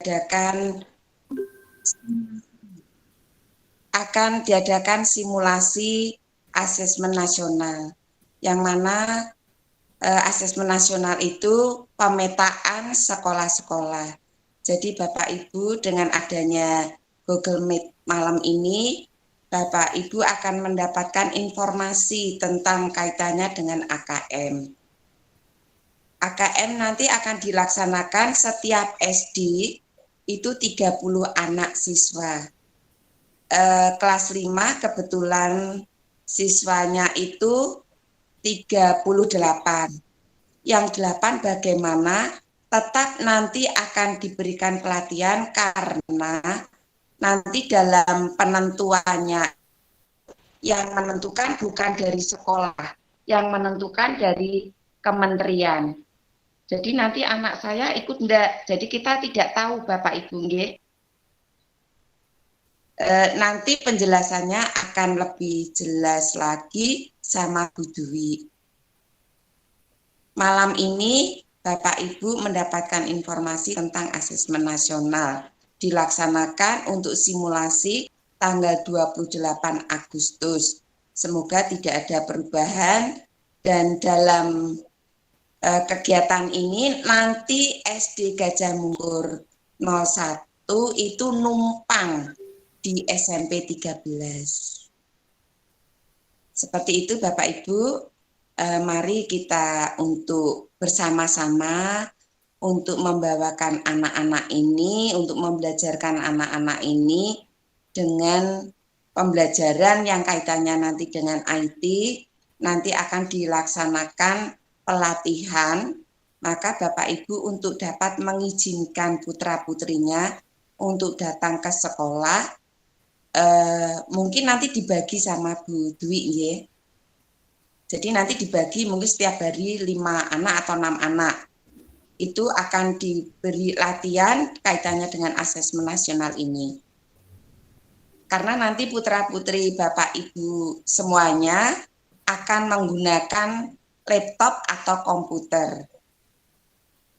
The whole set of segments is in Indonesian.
diadakan simulasi asesmen nasional, yang mana asesmen nasional itu pemetaan sekolah-sekolah. Jadi Bapak Ibu, dengan adanya Google Meet malam ini, Bapak Ibu akan mendapatkan informasi tentang kaitannya dengan AKM. AKM nanti akan dilaksanakan setiap SD itu 30 anak siswa. Kelas 5 kebetulan siswanya itu 38. Yang 8 bagaimana tetap nanti akan diberikan pelatihan, karena nanti dalam penentuannya yang menentukan bukan dari sekolah, yang menentukan dari kementerian. Jadi nanti anak saya ikut enggak, jadi kita tidak tahu Bapak Ibu nggih. Nanti penjelasannya akan lebih jelas lagi sama Bu Dwi. Malam ini Bapak Ibu mendapatkan informasi tentang asesmen nasional dilaksanakan untuk simulasi tanggal 28 Agustus. Semoga tidak ada perubahan, dan dalam kegiatan ini nanti SD Gajah Mungkur 01 itu numpang di SMP 13. Seperti itu Bapak Ibu, mari kita untuk bersama-sama untuk membawakan anak-anak ini, untuk membelajarkan anak-anak ini dengan pembelajaran yang kaitannya nanti dengan IT, nanti akan dilaksanakan pelatihan, maka Bapak Ibu untuk dapat mengizinkan putra-putrinya untuk datang ke sekolah, mungkin nanti dibagi sama Bu Dwi ya. Jadi nanti dibagi mungkin setiap hari 5 anak atau 6 anak. Itu akan diberi latihan kaitannya dengan asesmen nasional ini. Karena nanti putra-putri Bapak Ibu semuanya akan menggunakan laptop atau komputer.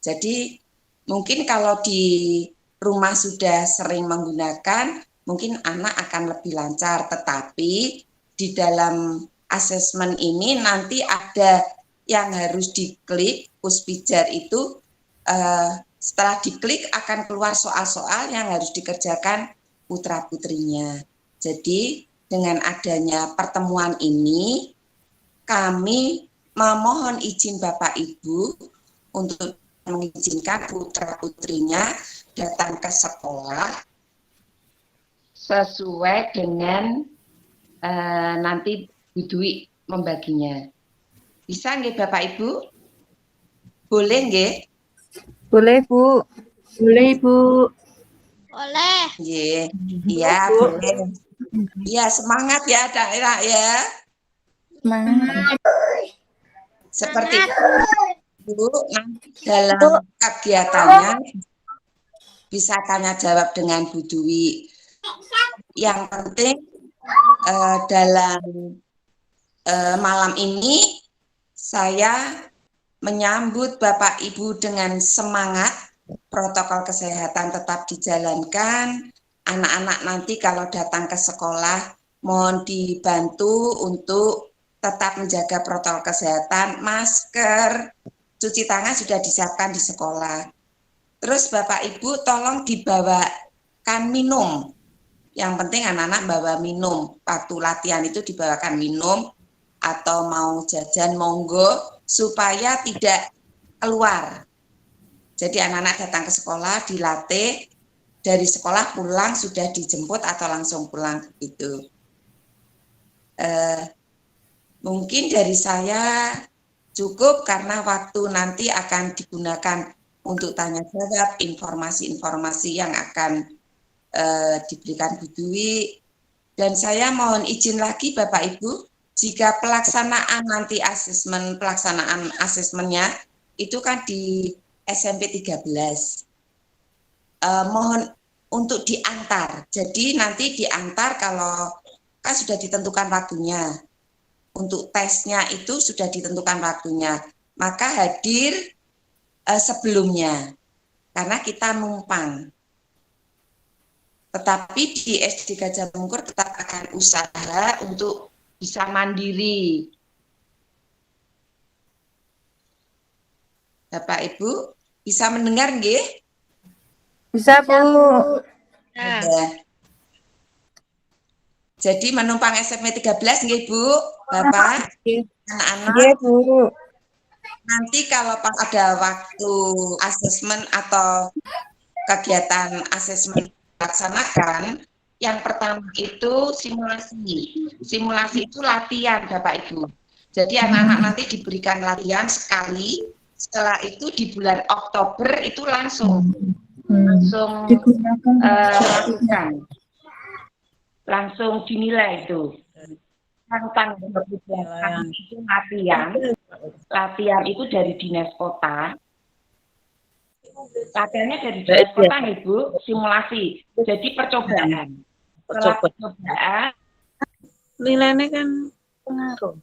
Jadi mungkin kalau di rumah sudah sering menggunakan, mungkin anak akan lebih lancar, tetapi di dalam asesmen ini nanti ada yang harus diklik, puspijar itu setelah diklik akan keluar soal-soal yang harus dikerjakan putra-putrinya. Jadi dengan adanya pertemuan ini, kami memohon izin Bapak Ibu untuk mengizinkan putra-putrinya datang ke sekolah sesuai dengan nanti Bu Dwi membaginya. Bisa nggih Bapak Ibu? Boleh nggih? Boleh Bu. Boleh Bu. Boleh. Iya, boleh. Iya, semangat ya daerah ya. Semangat. Seperti itu nanti dalam kegiatannya bisa tanya jawab dengan Bu Dwi. Yang penting dalam malam ini saya menyambut Bapak Ibu dengan semangat, protokol kesehatan tetap dijalankan. Anak-anak nanti kalau datang ke sekolah mohon dibantu untuk tetap menjaga protokol kesehatan, masker, cuci tangan sudah disiapkan di sekolah. Terus Bapak Ibu tolong dibawakan minum. Yang penting anak-anak bawa minum. Waktu latihan itu dibawakan minum, atau mau jajan monggo, supaya tidak keluar. Jadi anak-anak datang ke sekolah, dilatih, dari sekolah pulang sudah dijemput atau langsung pulang gitu. Mungkin dari saya cukup, karena waktu nanti akan digunakan untuk tanya jawab, informasi-informasi yang akan diberikan Bu Dwi. Dan saya mohon izin lagi Bapak Ibu, jika pelaksanaan nanti pelaksanaan asesmennya itu kan di SMP 13. Mohon untuk diantar. Jadi nanti diantar kalau kan sudah ditentukan waktunya. Untuk tesnya itu sudah ditentukan waktunya. Maka hadir sebelumnya. Karena kita numpang. Tetapi di SD Gajah Mungkur tetap akan usaha untuk bisa mandiri. Bapak Ibu bisa mendengar nggih? Bisa, Bu. Ya. Jadi menumpang SMP 13 nggih Bu, Bapak, anak-anak. Iya, Bu. Nanti kalau pas ada waktu asesmen atau kegiatan asesmen dilaksanakan, yang pertama itu simulasi. Simulasi itu latihan, Bapak Ibu. Jadi anak-anak nanti diberikan latihan sekali, setelah itu di bulan Oktober itu langsung melakukan, langsung dinilai itu. Tentang itu latihan itu dari dinas kota. Latihannya dari dinas kota nih Bu, simulasi. Jadi percobaan. Setelah percobaan, nilainya kan pengaruh.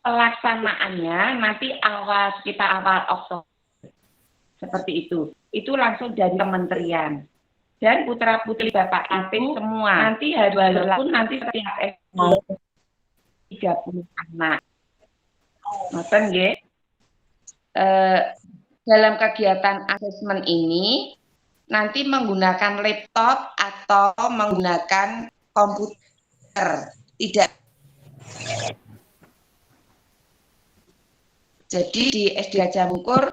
Pelaksanaannya nanti awal Oktober. Seperti itu. Itu langsung dari kementerian. Dan putra-putri Bapak Ibu semua nanti harus berlaku nanti setiap SD 30 anak. Ngoten nggih. Dalam kegiatan asesmen ini nanti menggunakan laptop atau menggunakan komputer. Tidak. Jadi di SD Gajah Mungkur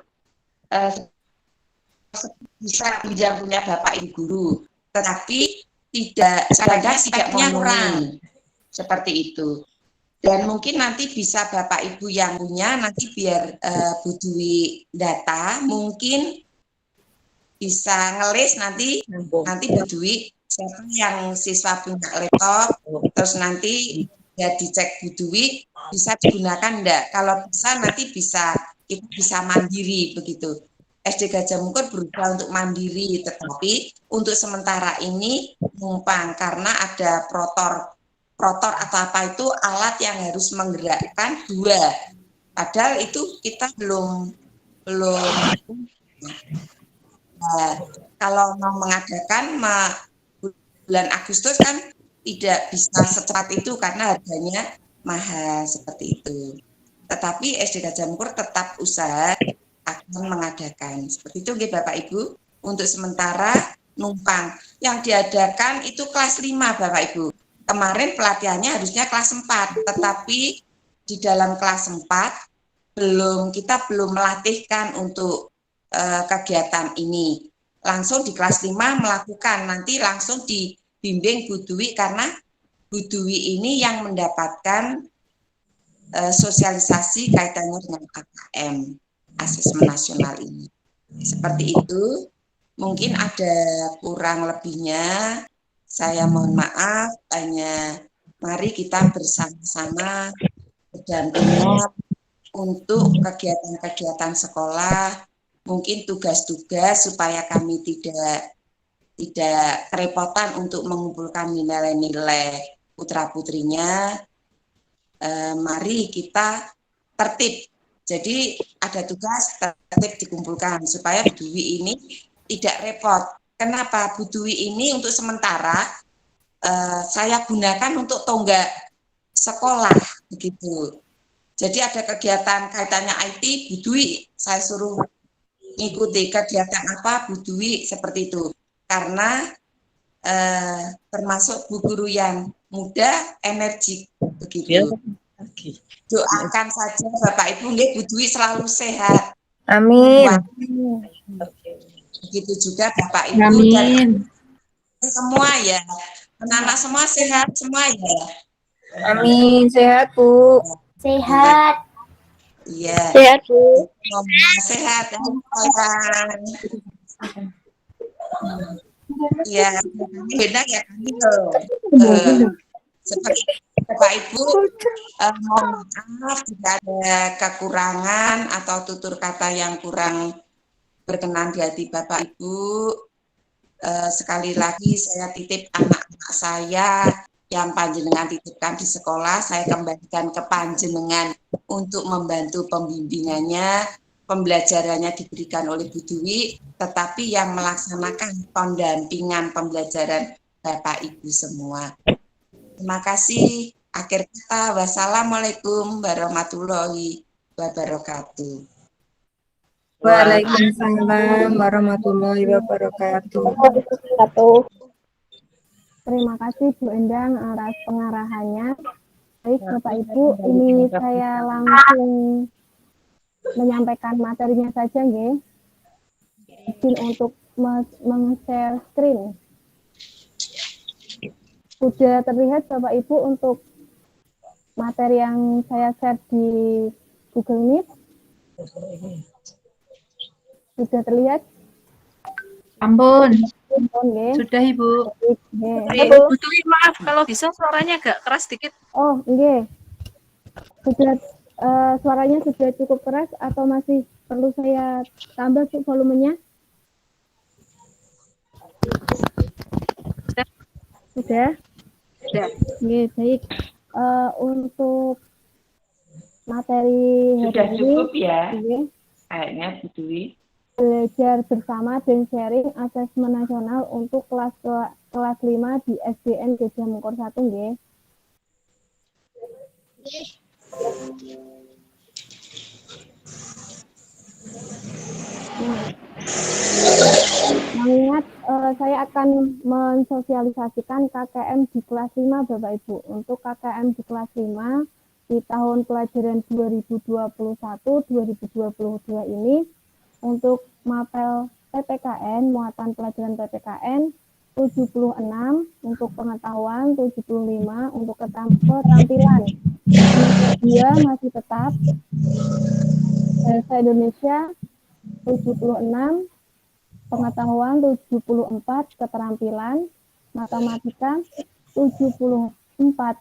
bisa yang punya Bapak Ibu guru, tetapi tidak speknya kurang. Seperti itu. Dan mungkin nanti bisa Bapak Ibu yang punya nanti biar Bu Dwi data, mungkin bisa ngelis nanti Bu Dwi siapa yang siswa punya laptop, terus nanti ya dicek Bu Dwi bisa digunakan enggak. Kalau bisa nanti kita bisa mandiri begitu. SD Gajah Mungkur berusaha untuk mandiri, tetapi untuk sementara ini numpang karena ada protor atau apa itu alat yang harus menggerakkan 2. Padahal itu kita belum nah, kalau mau mengadakan bulan Agustus kan tidak bisa secepat itu karena harganya mahal seperti itu. Tetapi SD Gajah Mungkur tetap usaha akan mengadakan. Seperti itu nggih Bapak Ibu. Untuk sementara numpang. Yang diadakan itu kelas 5 Bapak Ibu. Kemarin pelatihannya harusnya kelas 4, tetapi di dalam kelas 4 kita belum melatihkan untuk kegiatan ini. Langsung di kelas 5 melakukan, nanti langsung dibimbing Bu Dwi karena Bu Dwi ini yang mendapatkan sosialisasi kaitannya dengan KKM. Asesmen nasional ini. Seperti itu, mungkin ada kurang lebihnya, saya mohon maaf, hanya mari kita bersama-sama berdampingan untuk kegiatan-kegiatan sekolah, mungkin tugas-tugas supaya kami tidak kerepotan untuk mengumpulkan nilai-nilai putra-putrinya, mari kita tertib. Jadi ada tugas tertib dikumpulkan supaya Bu Dwi ini tidak repot. Kenapa? Bu Dwi ini untuk sementara saya gunakan untuk tonggak sekolah begitu. Jadi ada kegiatan kaitannya IT, Bu Dwi saya suruh mengikuti kegiatan apa Bu Dwi seperti itu. Karena termasuk bu guru yang muda, energik begitu. Doakan saja Bapak Ibu nggih Bu Dwi selalu sehat. Amin. Begitu juga Bapak Ibu. Amin. Dan semua ya. Anak-anak semua sehat semua ya. Amin. Sehat, Bu. Sehat. Iya. Sehat, Bu. Sehat dan sayang. Iya, enak ya kami loh. Seperti Bapak Ibu, mohon maaf jika ada kekurangan atau tutur kata yang kurang berkenan di hati Bapak Ibu. Sekali lagi saya titip anak-anak saya yang panjenengan titipkan di sekolah, saya kembalikan ke panjenengan untuk membantu pembimbingannya. pembelajarannya diberikan oleh Bu Dwi, tetapi yang melaksanakan pendampingan pembelajaran Bapak Ibu semua. Terima kasih. Akhir kata, wassalamualaikum warahmatullahi wabarakatuh. Waalaikumsalam warahmatullahi wabarakatuh. Terima kasih Bu Endang atas pengarahannya. Baik Bapak Ibu, ini saya langsung menyampaikan materinya saja, nggih. Izin untuk meng-share screen. Sudah terlihat Bapak Ibu untuk materi yang saya share di Google Meet? Sudah terlihat? Ampun, Ampun, nggih. sudah Ibu. Nggih. Bu Dwi, maaf kalau bisa suaranya agak keras dikit. Oh, nggih. Sudah suaranya sudah cukup keras atau masih perlu saya tambah volumenya? Sudah? Sudah. Nggih, baik. Untuk materi Sudah hari cukup ini, ya, nggih, kayaknya Bu Dwi. belajar bersama dan sharing asesmen nasional untuk kelas 5 di SDN Gajah Mungkur 1, nggih. Nah, mengingat saya akan mensosialisasikan KKM di kelas 5 Bapak Ibu. Untuk KKM di kelas 5 di tahun pelajaran 2021-2022 ini untuk mapel PPKN, muatan pelajaran PPKN 76 untuk pengetahuan, 75 untuk keterampilan. Semester 2 masih tetap bahasa Indonesia 76, pengetahuan 74, keterampilan, matematika 74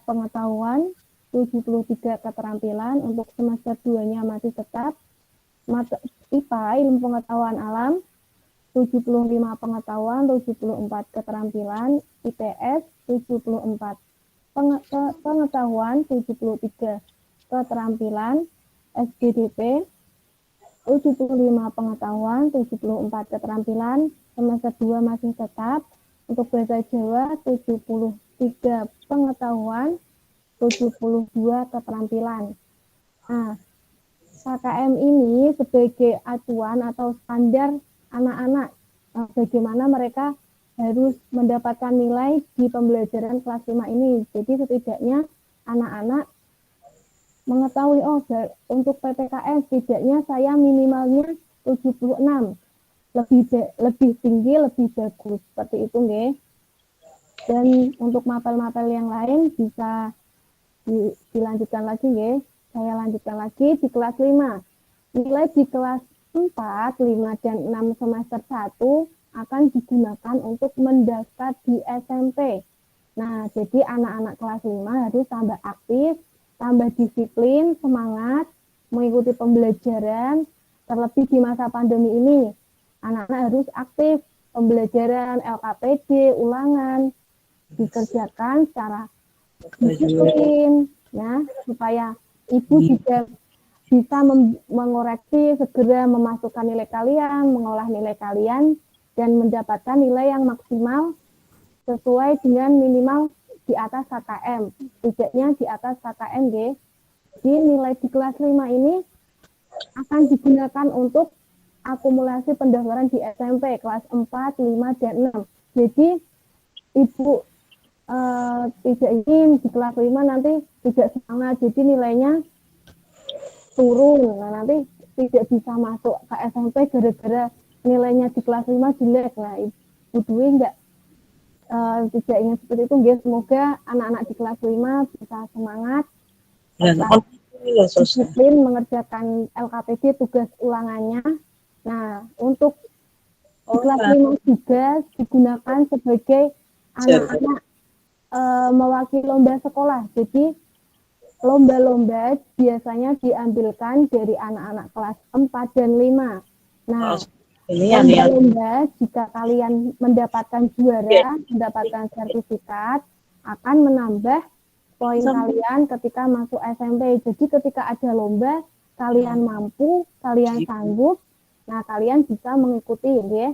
pengetahuan, 73 keterampilan, untuk semester 2-nya masih tetap. IPA, ilmu pengetahuan alam, 75 pengetahuan, 74 keterampilan, IPS 74 pengetahuan, 73 keterampilan, SPDP 75 pengetahuan, 74 keterampilan, semester 2 masih tetap. Untuk bahasa Jawa 73 pengetahuan, 72 keterampilan. Nah, KKM ini sebagai acuan atau standar anak-anak bagaimana mereka harus mendapatkan nilai di pembelajaran kelas 5 ini. Jadi setidaknya anak-anak mengetahui, untuk PPKN setidaknya saya minimalnya 76. Lebih tinggi, lebih bagus. Seperti itu, nggih. Dan untuk mapel-mapel yang lain bisa dilanjutkan lagi, nggih. Saya lanjutkan lagi di kelas 5. Nilai di kelas 4, 5, dan 6 semester 1 akan digunakan untuk mendaftar di SMP. Nah, jadi anak-anak kelas 5 harus tambah aktif, tambah disiplin, semangat, mengikuti pembelajaran, terlebih di masa pandemi ini. Anak-anak harus aktif, pembelajaran, LKPD, ulangan, dikerjakan secara disiplin, ya, supaya ibu juga bisa mengoreksi, segera memasukkan nilai kalian, mengolah nilai kalian, dan mendapatkan nilai yang maksimal sesuai dengan minimal di atas KKM, tidaknya di atas KKM, nggih. Jadi nilai di kelas 5 ini akan digunakan untuk akumulasi pendaftaran di SMP kelas 4, 5, dan 6. Jadi ibu tidak ingin di kelas 5 nanti tidak semangat, jadi nilainya turun. Nah, nanti tidak bisa masuk ke SMP gara-gara nilainya di kelas 5 jelek. Nah, Ibu Dwi tidak ingin seperti itu, nggih. Semoga anak-anak di kelas 5 bisa semangat, disiplin mengerjakan LKPD, tugas ulangannya. Nah, untuk di kelas 5 juga digunakan sebagai anak-anak mewakili lomba sekolah. Jadi lomba-lomba biasanya diambilkan dari anak-anak kelas 4 dan 5. Nah, lomba-lomba jika kalian mendapatkan juara, mendapatkan sertifikat, akan menambah poin kalian ketika masuk SMP. Jadi ketika ada lomba, kalian mampu, kalian sanggup, nah kalian bisa mengikuti ya.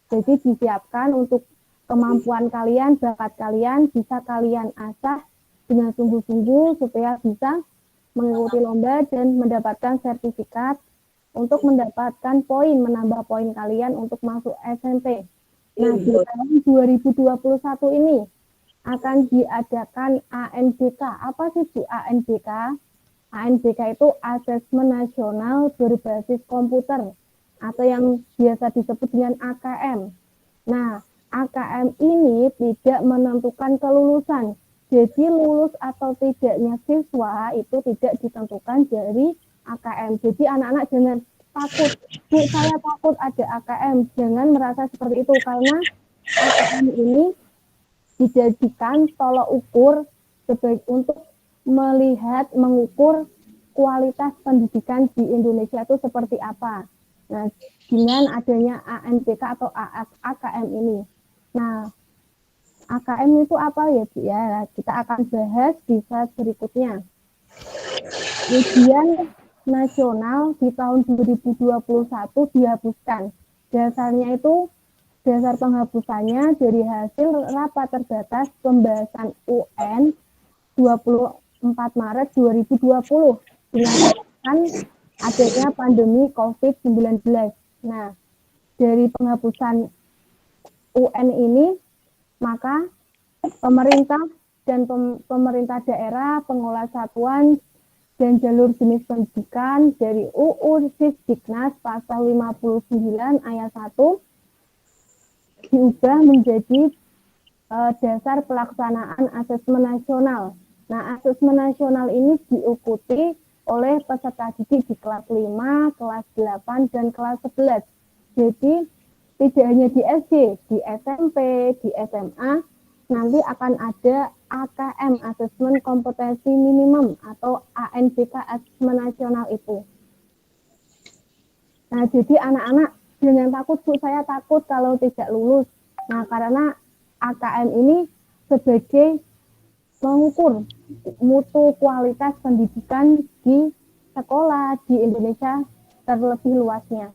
Jadi disiapkan untuk kemampuan kalian, bakat kalian bisa kalian asah dengan sungguh-sungguh supaya bisa mengikuti lomba dan mendapatkan sertifikat untuk mendapatkan poin, menambah poin kalian untuk masuk SMP. Nah, di tahun 2021 ini akan diadakan ANBK. Apa sih Bu ANBK? ANBK itu Asesmen Nasional Berbasis Komputer atau yang biasa disebut dengan AKM. Nah, AKM ini tidak menentukan kelulusan. Jadi lulus atau tidaknya siswa itu tidak ditentukan dari AKM. Jadi anak-anak jangan takut. Bu, saya takut ada AKM. Jangan merasa seperti itu karena AKM ini dijadikan tolok ukur untuk melihat, mengukur kualitas pendidikan di Indonesia itu seperti apa. Nah, dengan adanya ANBK atau AKM ini. Nah, AKM itu apa ya, Bu? Ya, kita akan bahas di slide berikutnya. Ujian nasional di tahun 2021 dihapuskan. Dasarnya itu, dasar penghapusannya dari hasil rapat terbatas pembahasan UN 24 Maret 2020 dengan adanya pandemi COVID-19. Nah, dari penghapusan UN ini, maka pemerintah dan pemerintah daerah, pengelola satuan, dan jalur jenis pendidikan dari UU Sisdiknas pasal 59 ayat 1 diubah menjadi dasar pelaksanaan asesmen nasional. Nah, asesmen nasional ini diikuti oleh peserta didik di kelas 5, kelas 8, dan kelas 11. Jadi, tidak hanya di SD, di SMP, di SMA, nanti akan ada AKM, Asesmen Kompetensi Minimum, atau ANBK, Asesmen Nasional itu. Nah, jadi anak-anak jangan takut, Bu, saya takut kalau tidak lulus. Nah, karena AKM ini sebagai mengukur mutu kualitas pendidikan di sekolah di Indonesia terlebih luasnya.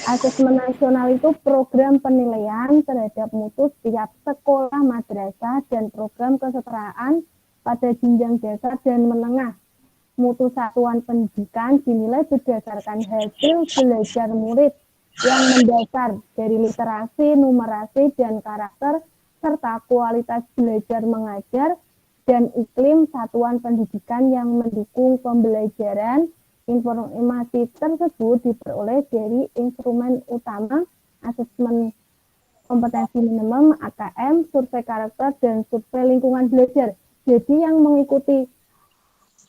Asesmen nasional itu program penilaian terhadap mutu setiap sekolah madrasah dan program kesetaraan pada jenjang dasar dan menengah. Mutu satuan pendidikan dinilai berdasarkan hasil belajar murid yang mendasar dari literasi, numerasi, dan karakter, serta kualitas belajar mengajar dan iklim satuan pendidikan yang mendukung pembelajaran. Informasi tersebut diperoleh dari instrumen utama asesmen kompetensi minimum AKM, survei karakter, dan survei lingkungan belajar. Jadi yang mengikuti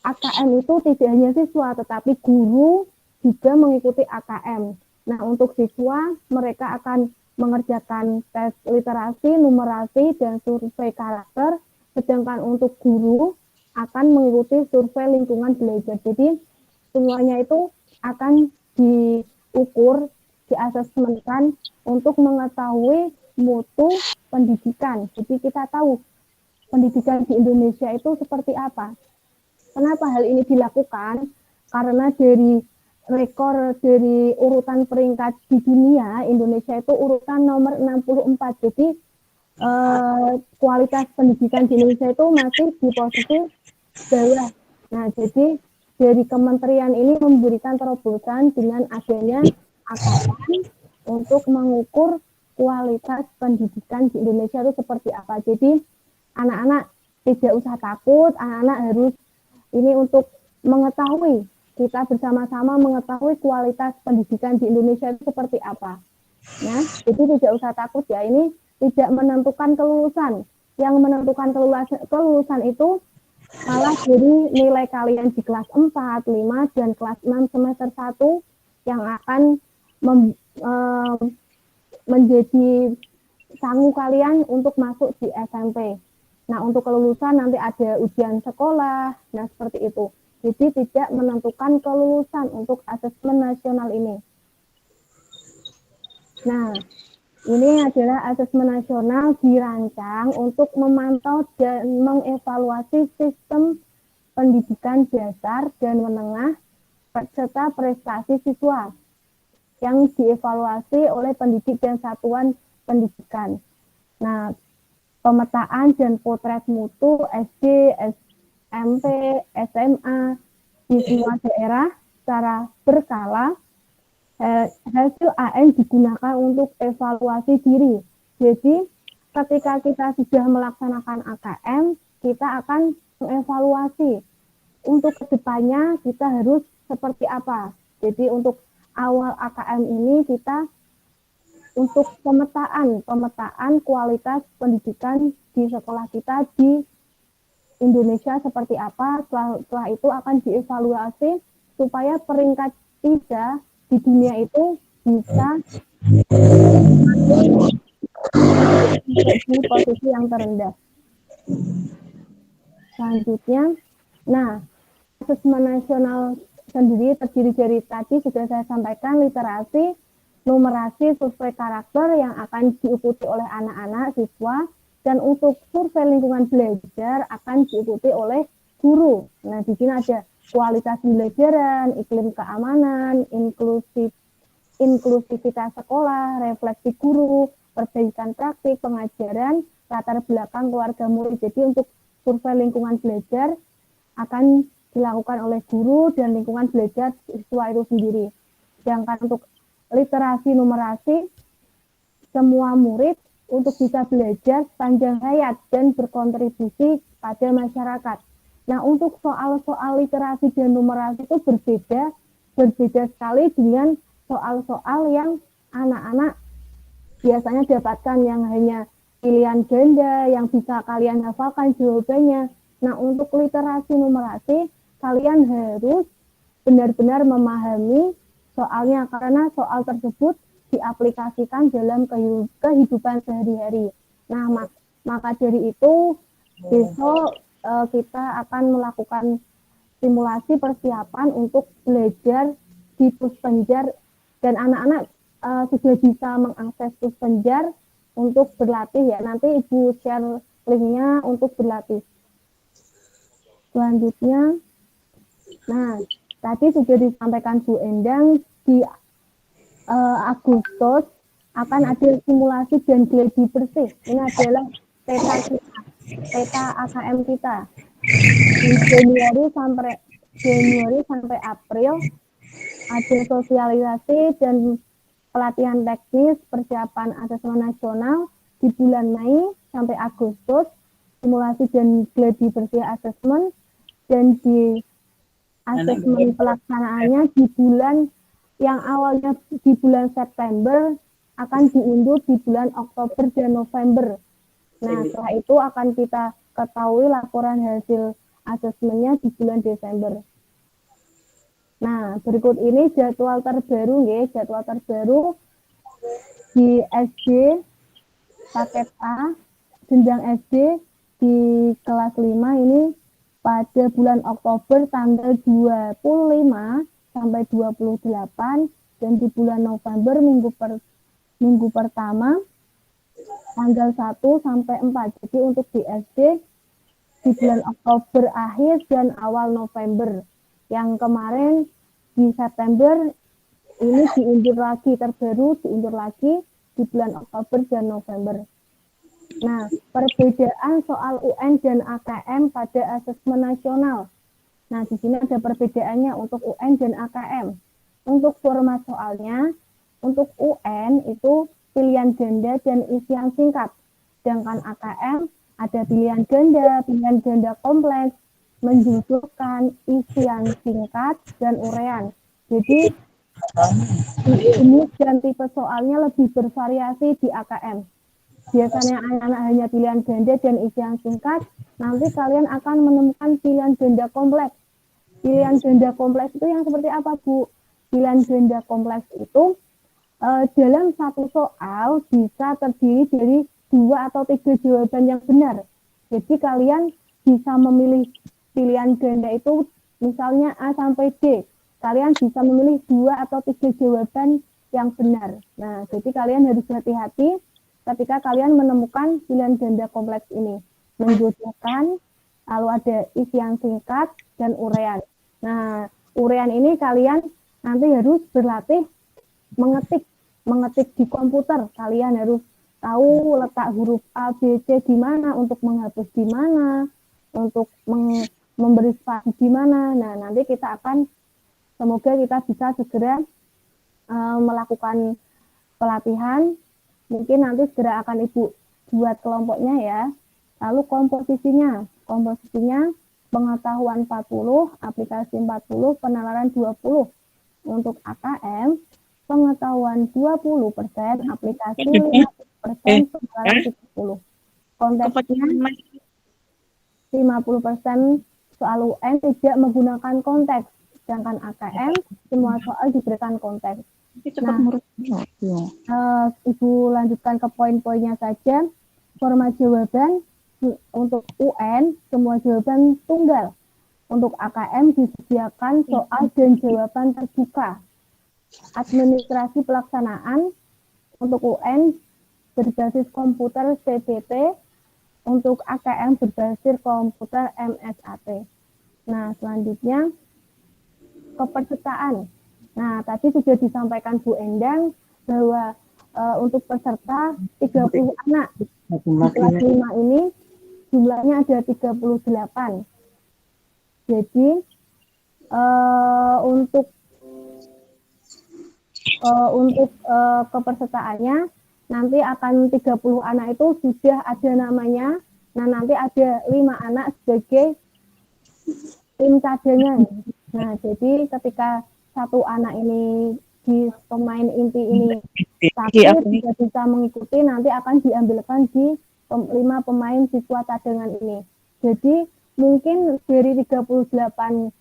AKM itu tidak hanya siswa, tetapi guru juga mengikuti AKM. Nah, untuk siswa, mereka akan mengerjakan tes literasi, numerasi, dan survei karakter, sedangkan untuk guru akan mengikuti survei lingkungan belajar. Jadi, semuanya itu akan diukur, diasesmenkan untuk mengetahui mutu pendidikan. Jadi kita tahu pendidikan di Indonesia itu seperti apa. Kenapa hal ini dilakukan? Karena dari rekor dari urutan peringkat di dunia, Indonesia itu urutan nomor 64. Jadi kualitas pendidikan di Indonesia itu masih di posisi bawah. Nah, jadi dari kementerian ini memberikan terobosan dengan adanya AKM untuk mengukur kualitas pendidikan di Indonesia itu seperti apa. Jadi anak-anak tidak usah takut, anak-anak harus ini untuk mengetahui, kita bersama-sama mengetahui kualitas pendidikan di Indonesia itu seperti apa. Nah, jadi tidak usah takut ya, ini tidak menentukan kelulusan. Yang menentukan kelulusan itu malah dari nilai kalian di kelas 4, 5, dan kelas 6 semester 1 yang akan menjadi sangu kalian untuk masuk di SMP. Nah, untuk kelulusan nanti ada ujian sekolah, nah seperti itu. Jadi tidak menentukan kelulusan untuk asesmen nasional ini. Nah, ini adalah asesmen nasional dirancang untuk memantau dan mengevaluasi sistem pendidikan dasar dan menengah serta prestasi siswa yang dievaluasi oleh pendidik dan satuan pendidikan. Nah, pemetaan dan potret mutu SD, SMP, SMA di semua daerah secara berkala. Hasil AN digunakan untuk evaluasi diri. Jadi, ketika kita sudah melaksanakan AKM, kita akan mengevaluasi untuk kedepannya kita harus seperti apa. Jadi, untuk awal AKM ini kita untuk pemetaan kualitas pendidikan di sekolah kita di Indonesia seperti apa. Setelah itu akan dievaluasi supaya peringkat 3 di dunia itu bisa di posisi yang terendah. Selanjutnya, nah, asesmen nasional sendiri terdiri dari tadi sudah saya sampaikan literasi, numerasi, survei karakter yang akan diikuti oleh anak-anak siswa, dan untuk survei lingkungan belajar akan diikuti oleh guru. Nah, di sini ada kualitas pembelajaran, iklim keamanan, inklusivitas sekolah, refleksi guru, perbaikan praktik, pengajaran, latar belakang keluarga murid. Jadi untuk survei lingkungan belajar akan dilakukan oleh guru dan lingkungan belajar siswa itu sendiri. Sedangkan untuk literasi numerasi, semua murid untuk bisa belajar sepanjang hayat dan berkontribusi pada masyarakat. Nah, untuk soal-soal literasi dan numerasi itu berbeda sekali dengan soal-soal yang anak-anak biasanya dapatkan yang hanya pilihan ganda, yang bisa kalian hafalkan jawabannya. Nah, untuk literasi numerasi, kalian harus benar-benar memahami soalnya, karena soal tersebut diaplikasikan dalam kehidupan sehari-hari. Nah, maka dari itu, besok kita akan melakukan simulasi persiapan untuk belajar di Puspenjar, dan anak-anak sudah bisa mengakses Puspenjar untuk berlatih ya. Nanti Ibu share linknya untuk berlatih. Selanjutnya, nah tadi sudah disampaikan Bu Endang, di Agustus akan ada simulasi dan gladi bersih. Ini adalah peta AKM kita. Di Januari sampai April ada sosialisasi dan pelatihan teknis persiapan asesmen nasional. Di bulan Mei sampai Agustus simulasi dan gladi bersih asesmen, dan di asesmen pelaksanaannya di bulan yang awalnya di bulan September akan diundur di bulan Oktober dan November. Nah, setelah itu akan kita ketahui laporan hasil asesmennya di bulan Desember. Nah, berikut ini jadwal terbaru di SD paket A, jenjang SD di kelas 5 ini pada bulan Oktober tanggal 25 sampai 28, dan di bulan November minggu pertama tanggal 1 sampai 4. Jadi untuk di SD di bulan Oktober akhir dan awal November. Yang kemarin di September ini diundur lagi di bulan Oktober dan November. Nah, perbedaan soal UN dan AKM pada asesmen nasional. Nah, di sini ada perbedaannya untuk UN dan AKM. Untuk format soalnya, untuk UN itu pilihan ganda dan isian singkat. Sedangkan AKM ada pilihan ganda kompleks, menjudulkan, isian singkat, dan urean. Jadi, ini dan tipe soalnya lebih bervariasi di AKM. Biasanya anak-anak hanya pilihan ganda dan isian singkat, nanti kalian akan menemukan pilihan ganda kompleks. Pilihan ganda kompleks itu yang seperti apa, Bu? Pilihan ganda kompleks itu dalam satu soal bisa terdiri dari 2 atau 3 jawaban yang benar. Jadi kalian bisa memilih pilihan ganda itu misalnya A sampai D. Kalian bisa memilih 2 atau 3 jawaban yang benar. Nah, jadi kalian harus hati-hati ketika kalian menemukan pilihan ganda kompleks ini. Menjodohkan lalu ada isian singkat dan urean. Nah, urean ini kalian nanti harus berlatih mengetik di komputer. Kalian harus tahu letak huruf A, B, C di mana, untuk menghapus di mana, untuk memberi spasi di mana. Nah, nanti semoga kita bisa segera melakukan pelatihan. Mungkin nanti segera akan Ibu buat kelompoknya ya. Lalu komposisinya pengetahuan 40, aplikasi 40, penalaran 20. Untuk AKM, pengetahuan 20%, aplikasi 50%, penalaran 30. Konteksnya 50% soal UN tidak menggunakan konteks, sedangkan AKM semua soal diberikan konteks. Nah, Ibu lanjutkan ke poin-poinnya saja. Format jawaban untuk UN semua jawaban tunggal. Untuk AKM disediakan soal dan jawaban terbuka. Administrasi pelaksanaan untuk UN berbasis komputer CPT, untuk AKM berbasis komputer MSAT. Nah, selanjutnya kepesertaan. Nah, tadi sudah disampaikan Bu Endang bahwa untuk peserta 30 anak. Di kelas 5 ini jumlahnya ada 38. Jadi untuk kepesertaannya nanti akan 30 anak itu sudah ada namanya. Nah, nanti ada 5 anak sebagai tim cadangan. Nah, jadi ketika satu anak ini di pemain inti ini sakit, tidak bisa mengikuti, nanti akan diambilkan di 5 pemain siswa cadangan ini. Jadi mungkin dari 38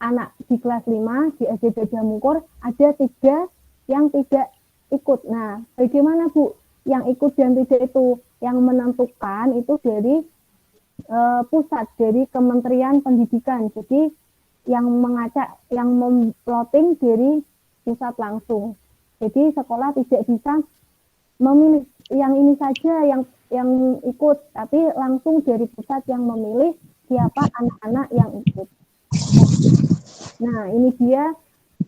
anak di kelas 5 di SD Gajah Mungkur ada 3 yang tidak ikut. Nah, bagaimana Bu? Yang ikut dan tidak itu, yang menentukan itu dari pusat, dari Kementerian Pendidikan. Jadi yang memploting dari pusat langsung. Jadi sekolah tidak bisa memilih yang ini saja yang ikut, tapi langsung dari pusat yang memilih siapa anak-anak yang ikut. Nah, ini dia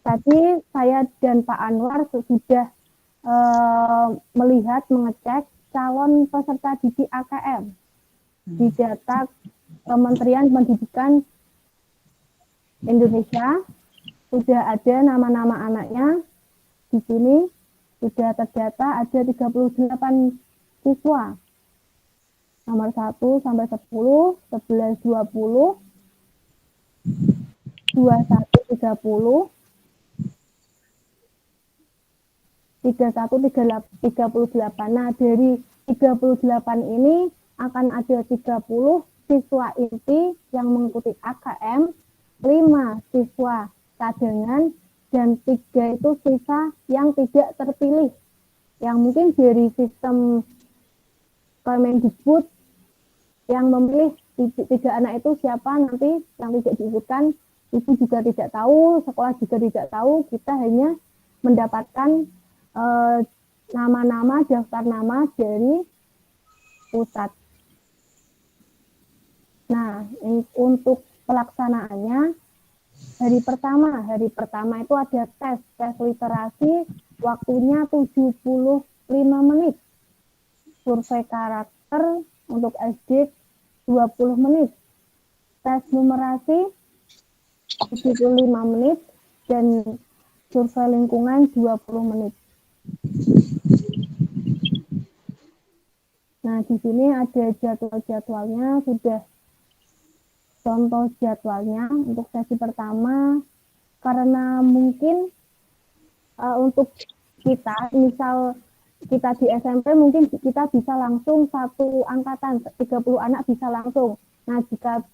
tadi saya dan Pak Anwar sudah mengecek calon peserta didik AKM di data Kementerian Pendidikan Indonesia. Sudah ada nama-nama anaknya di sini, sudah terdata ada 38 siswa. Nomor 1 sampai 10, 11 20, 21 30, 31 38. Nah, dari 38 ini akan ada 30 siswa inti yang mengikuti AKM, 5 siswa cadangan, dan 3 itu siswa yang tidak terpilih. Yang mungkin dari sistem Kemendikbud yang memilih 3 anak itu siapa nanti yang tidak diikutkan, Ibu juga tidak tahu, sekolah juga tidak tahu, kita hanya mendapatkan nama-nama, daftar nama dari pusat. Nah, untuk pelaksanaannya, hari pertama itu ada tes literasi, waktunya 75 menit. Survei karakter untuk SD 20 menit. Tes numerasi 75 menit dan survei lingkungan 20 menit. Nah, di sini ada jadwal-jadwalnya, sudah contoh jadwalnya untuk sesi pertama. Karena mungkin untuk kita, misal kita di SMP mungkin kita bisa langsung satu angkatan, 30 anak bisa langsung. Nah, jika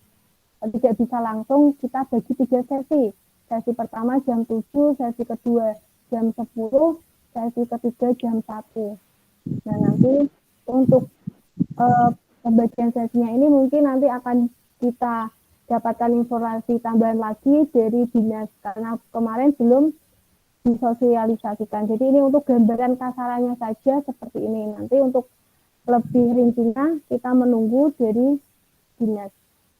tidak bisa langsung, kita bagi 3 sesi. Sesi pertama jam 7, sesi kedua jam 10, sesi ketiga jam 1. Nah, nanti untuk pembagian sesinya ini mungkin nanti akan kita dapatkan informasi tambahan lagi dari dinas, karena kemarin belum disosialisasikan. Jadi ini untuk gambaran kasarannya saja seperti ini. Nanti untuk lebih rincinya kita menunggu dari dinas.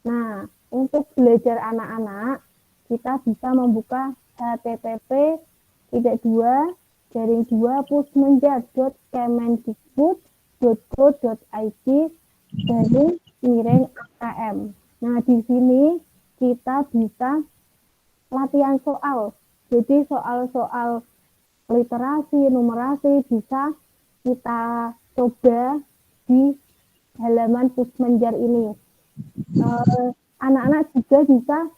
Nah, untuk belajar anak-anak, kita bisa membuka http://2.kemendikbud.go.id/AKM. Nah, di sini kita bisa latihan soal. Jadi soal-soal literasi, numerasi bisa kita coba di halaman Pusmenjar ini. Anak-anak juga bisa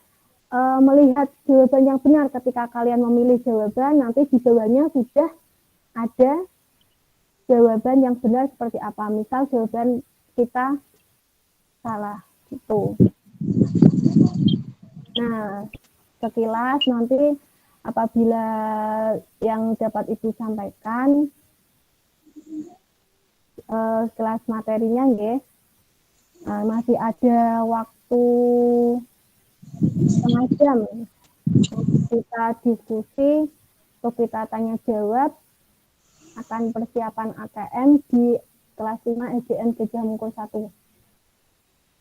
melihat jawaban yang benar ketika kalian memilih jawaban, nanti di bawahnya sudah ada jawaban yang benar seperti apa. Misal jawaban kita salah gitu. Nah, sekilas nanti apabila yang dapat Ibu sampaikan kelas materinya ya, masih ada waktu setengah jam untuk kita diskusi, untuk kita tanya jawab akan persiapan ATM di kelas 5 SDN Gajah Mungkur 1.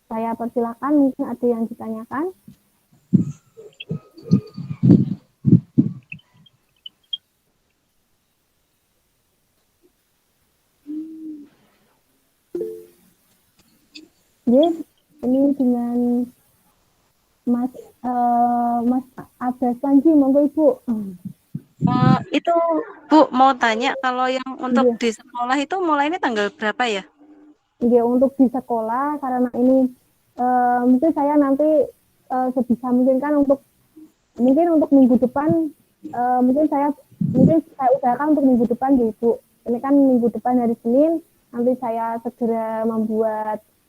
Saya persilakan, mungkin ada yang ditanyakan. Yes, ini dengan Mas Abbas Panji, monggo Ibu. Itu Bu mau tanya kalau yang untuk Iya. di sekolah itu mulainya tanggal berapa ya? Iya, untuk di sekolah karena ini mungkin saya nanti sebisa mungkin kan untuk minggu depan mungkin saya usahakan untuk minggu depan ya Ibu. Ini kan minggu depan hari Senin, nanti saya segera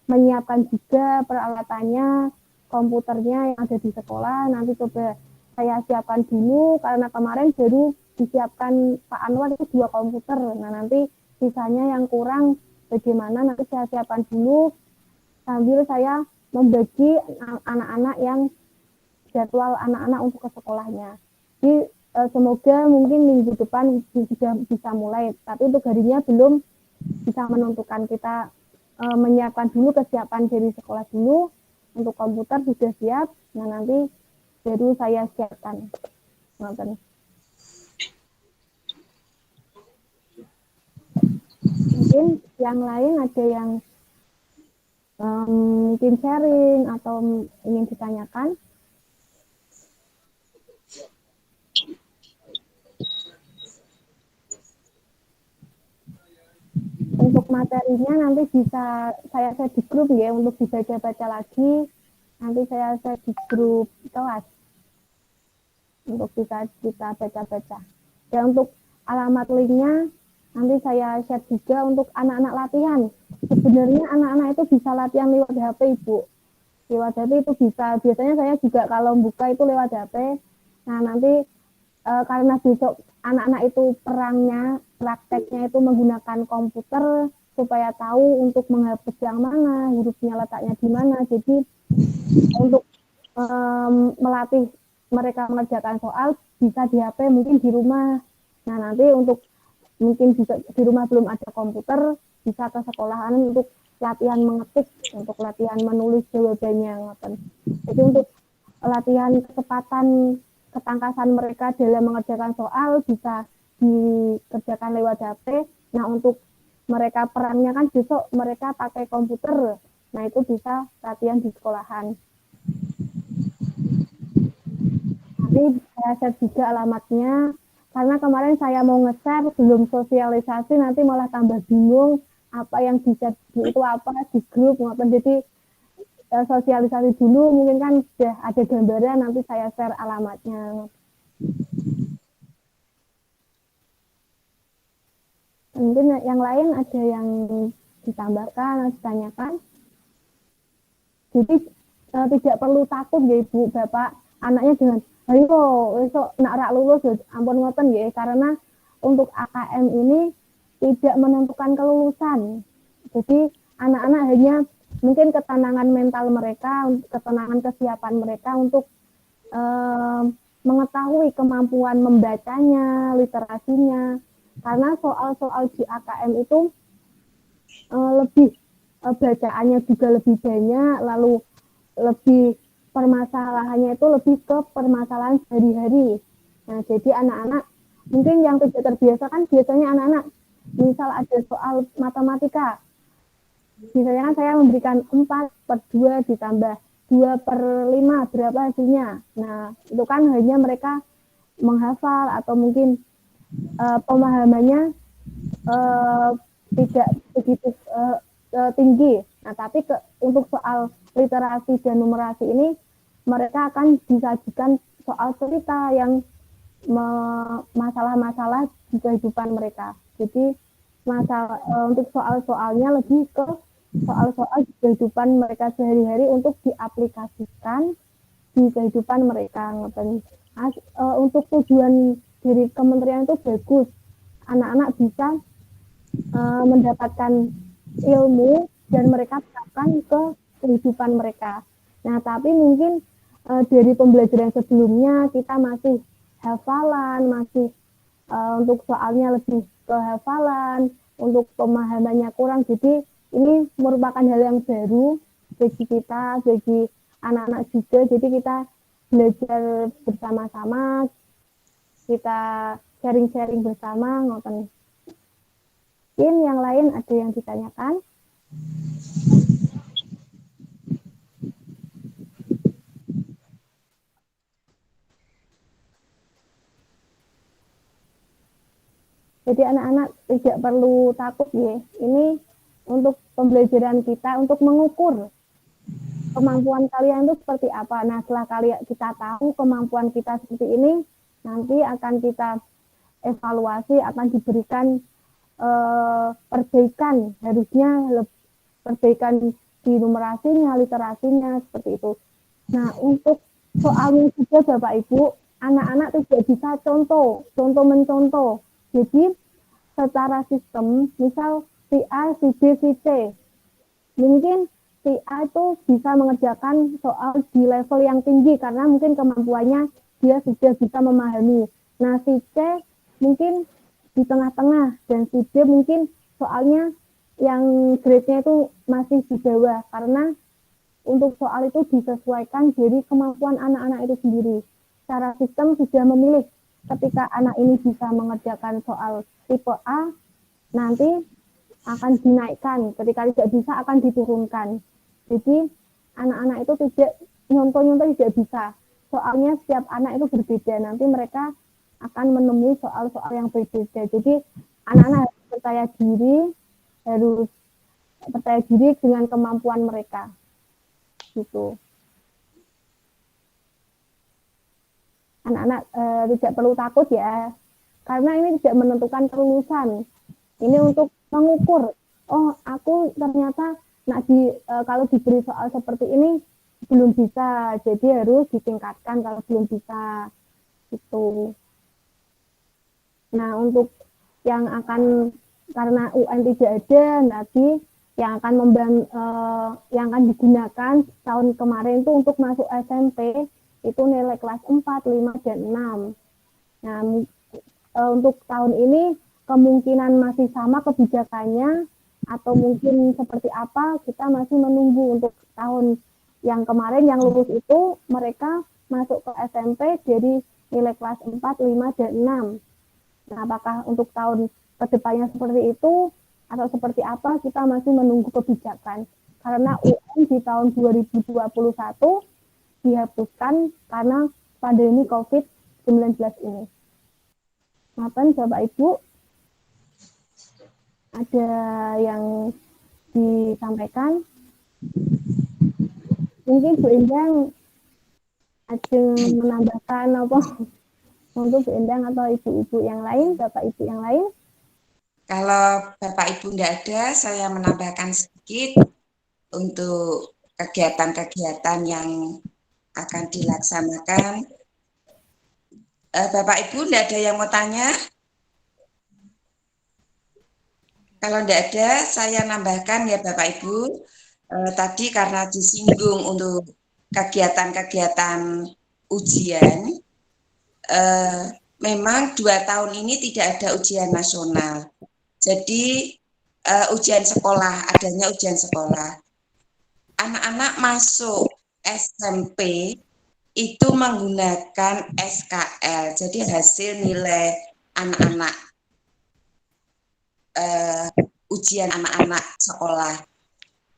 menyiapkan juga peralatannya, komputernya yang ada di sekolah, nanti coba saya siapkan dulu karena kemarin baru disiapkan Pak Anwar itu 2 komputer. Nah, nanti sisanya yang kurang bagaimana nanti saya siapkan dulu sambil saya membagi anak-anak yang jadwal anak-anak untuk ke sekolahnya. Jadi semoga mungkin minggu depan sudah bisa mulai, tapi untuk harinya belum bisa menentukan. Kita menyiapkan dulu kesiapan dari sekolah dulu, untuk komputer sudah siap, nah nanti baru saya siapkan. Mungkin yang lain ada yang mungkin sharing atau ingin ditanyakan. Untuk materinya nanti bisa saya share di grup ya, untuk dibaca-baca lagi. Nanti saya share di grup kelas untuk bisa kita baca-baca. Dan untuk alamat linknya nanti saya share juga untuk anak-anak latihan. Sebenarnya anak-anak itu bisa latihan lewat HP Ibu. Lewat HP itu bisa. Biasanya saya juga kalau buka itu lewat HP. Nah nanti karena besok anak-anak itu prakteknya itu menggunakan komputer supaya tahu untuk menghapus yang mana, hurufnya letaknya di mana. Jadi untuk melatih mereka mengerjakan soal bisa di HP, mungkin di rumah. Nah nanti untuk mungkin bisa di rumah belum ada komputer, bisa ke sekolahan untuk latihan mengetik, untuk latihan menulis jawabannya. Jadi untuk latihan kecepatan ketangkasan mereka dalam mengerjakan soal bisa dikerjakan lewat HP. Nah untuk mereka perannya kan besok mereka pakai komputer, nah itu bisa latihan di sekolahan. Nanti saya share juga alamatnya, karena kemarin saya mau nge-share belum sosialisasi, nanti malah tambah bingung apa yang di-share itu apa di grup. Jadi sosialisasi dulu, mungkin kan sudah ada gambaran, nanti saya share alamatnya. Mungkin yang lain ada yang ditambahkan atau ditanyakan. Jadi tidak perlu takut ya Ibu Bapak, anaknya dengan ayo besok nak rak lulus ampun ngoten ya, karena untuk AKM ini tidak menentukan kelulusan. Jadi anak-anak hanya mungkin ketenangan mental mereka, ketenangan kesiapan mereka untuk mengetahui kemampuan membacanya, literasinya. Karena soal-soal di AKM itu lebih bacaannya juga lebih banyak, lalu lebih permasalahannya itu lebih ke permasalahan sehari-hari. Nah, jadi anak-anak mungkin yang tidak terbiasa kan biasanya anak-anak misal ada soal matematika, misalnya kan saya memberikan 4 per 2 ditambah 2 per 5 berapa hasilnya. Nah, itu kan hanya mereka menghafal atau mungkin pemahamannya tidak begitu tinggi. Nah, tapi untuk soal literasi dan numerasi ini mereka akan disajikan soal cerita yang masalah-masalah di kehidupan mereka. Jadi untuk soal-soalnya lebih ke soal-soal di kehidupan mereka sehari-hari untuk diaplikasikan di kehidupan mereka. Untuk tujuan dari kementerian itu bagus. Anak-anak bisa mendapatkan ilmu dan mereka terapkan ke kehidupan mereka. Nah, tapi mungkin dari pembelajaran sebelumnya kita masih hafalan, masih untuk soalnya lebih ke hafalan, untuk pemahamannya kurang. Jadi ini merupakan hal yang baru bagi kita, bagi anak-anak juga. Jadi kita belajar bersama-sama, kita sharing-sharing bersama, ngoten. Mungkin yang lain ada yang ditanyakan? Jadi anak-anak tidak perlu takut ya. Ini untuk pembelajaran kita untuk mengukur kemampuan kalian itu seperti apa. Nah, setelah kita tahu kemampuan kita seperti ini, nanti akan kita evaluasi, akan diberikan perbaikan, harusnya perbaikan di numerasinya, literasinya, seperti itu. Nah, untuk soalnya juga Bapak Ibu, anak-anak tidak bisa contoh mencontoh. Jadi secara sistem, misal si A, si B, si C, mungkin si A itu bisa mengerjakan soal di level yang tinggi karena mungkin kemampuannya dia sudah bisa memahami. Nah, si C mungkin di tengah-tengah dan si D mungkin soalnya yang grade-nya itu masih di bawah karena untuk soal itu disesuaikan dari kemampuan anak-anak itu sendiri. Secara sistem sudah memilih ketika anak ini bisa mengerjakan soal tipe A, nanti akan dinaikkan. Ketika tidak bisa akan diturunkan. Jadi anak-anak itu tidak nyontoh-nyontoh tidak bisa. Soalnya setiap anak itu berbeda. Nanti mereka akan menemui soal-soal yang berbeda. Jadi anak-anak harus percaya diri dengan kemampuan mereka. Gitu. Anak-anak tidak perlu takut ya, karena ini tidak menentukan kelulusan. Ini untuk mengukur, oh aku ternyata kalau diberi soal seperti ini belum bisa, jadi harus ditingkatkan kalau belum bisa. Gitu. Nah, untuk yang akan, karena UN tidak ada, nanti yang akan digunakan tahun kemarin itu untuk masuk SMP itu nilai kelas 4, 5, dan 6. Nah, untuk tahun ini kemungkinan masih sama kebijakannya atau mungkin seperti apa, kita masih menunggu. Untuk tahun yang kemarin yang lulus itu mereka masuk ke SMP jadi nilai kelas 4, 5, dan 6. Nah, apakah untuk tahun kedepannya seperti itu atau seperti apa, kita masih menunggu kebijakan. Karena UN di tahun 2021 dihapuskan karena pandemi COVID-19 ini. Maafkan Bapak Ibu, ada yang disampaikan? Mungkin Bu Endang ada menambahkan apa untuk Bu Endang atau ibu-ibu yang lain, Bapak Ibu yang lain? Kalau Bapak Ibu tidak ada, saya menambahkan sedikit untuk kegiatan-kegiatan yang akan dilaksanakan. Bapak Ibu tidak ada yang mau tanya? Kalau tidak ada, saya nambahkan ya Bapak Ibu. Tadi karena disinggung untuk kegiatan-kegiatan ujian, memang 2 tahun ini tidak ada ujian nasional. Jadi ujian sekolah, adanya ujian sekolah. Anak-anak masuk SMP itu menggunakan SKL, jadi hasil nilai anak-anak ujian anak-anak sekolah.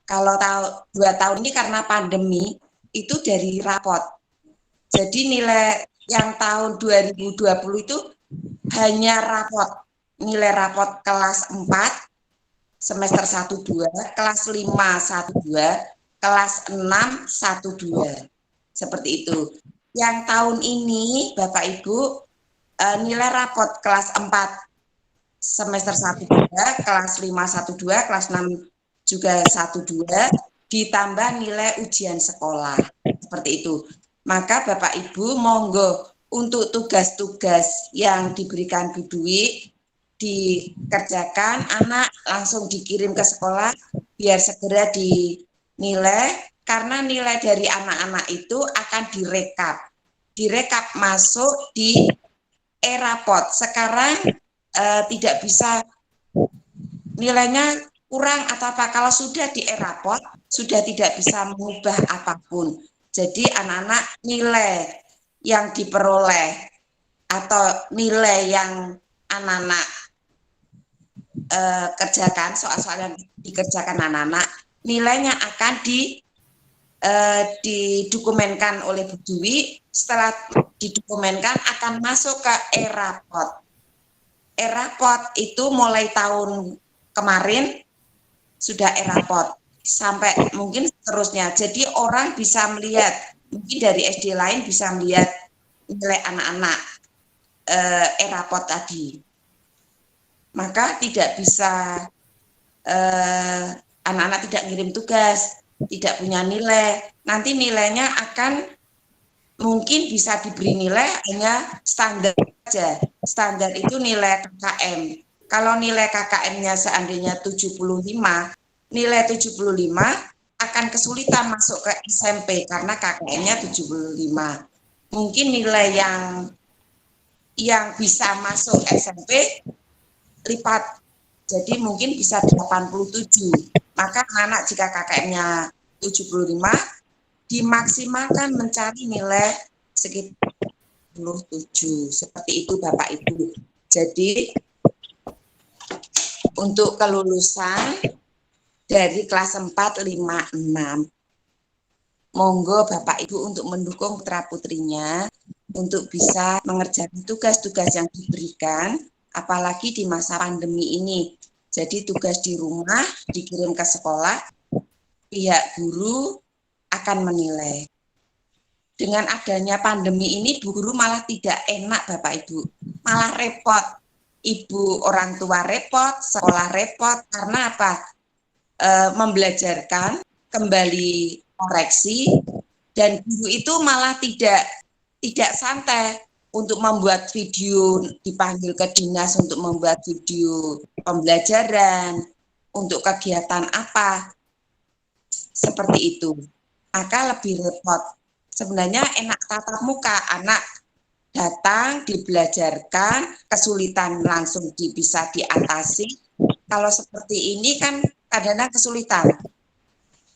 Kalau 2 tahun ini karena pandemi itu dari rapot. Jadi nilai yang tahun 2020 itu hanya rapot, nilai rapot kelas 4 semester 1-2, kelas 5 1-2, kelas 6 1-2. Seperti itu. Yang tahun ini Bapak Ibu nilai rapot kelas 4 semester 1-2, kelas 5 1-2, kelas 6 juga 1-2, ditambah nilai ujian sekolah. Seperti itu. Maka Bapak Ibu monggo untuk tugas-tugas yang diberikan Bu Dwi dikerjakan, anak langsung dikirim ke sekolah biar segera dinilai, karena nilai dari anak-anak itu akan direkap masuk di e-rapot. Sekarang tidak bisa nilainya kurang atau apa, kalau sudah di e-rapot sudah tidak bisa mengubah apapun. Jadi anak-anak nilai yang diperoleh atau nilai yang anak-anak kerjakan, soal-soal yang dikerjakan anak-anak, nilainya akan didokumenkan oleh Bu Dwi. Setelah didokumenkan akan masuk ke e-rapot. E-rapot itu mulai tahun kemarin sudah e-rapot sampai mungkin seterusnya. Jadi orang bisa melihat, mungkin dari SD lain bisa melihat nilai anak-anak e-rapot tadi. Maka tidak bisa anak-anak tidak ngirim tugas, tidak punya nilai. Nanti nilainya akan mungkin bisa diberi nilai hanya standar saja. Standar itu nilai KKM. Kalau nilai KKM-nya seandainya 75, nilai 75 akan kesulitan masuk ke SMP karena KKM-nya 75. Mungkin nilai yang bisa masuk SMP lipat. Jadi mungkin bisa 87. Maka anak jika KKM-nya 75 dimaksimalkan mencari nilai sekitar 27. Seperti itu Bapak Ibu. Jadi untuk kelulusan dari kelas 4, 5, 6, monggo Bapak Ibu untuk mendukung putra-putrinya untuk bisa mengerjakan tugas-tugas yang diberikan, apalagi di masa pandemi ini. Jadi tugas di rumah dikirim ke sekolah, pihak guru akan menilai. Dengan adanya pandemi ini, guru malah tidak enak Bapak Ibu, malah repot. Ibu orang tua repot, sekolah repot, karena apa? Membelajarkan, kembali koreksi, dan guru itu malah tidak santai untuk membuat video, dipanggil ke dinas untuk membuat video pembelajaran, untuk kegiatan apa, seperti itu. Maka lebih repot. Sebenarnya enak tatap muka, anak datang, dibelajarkan, kesulitan langsung bisa diatasi. Kalau seperti ini kan kadang-kadang kesulitan.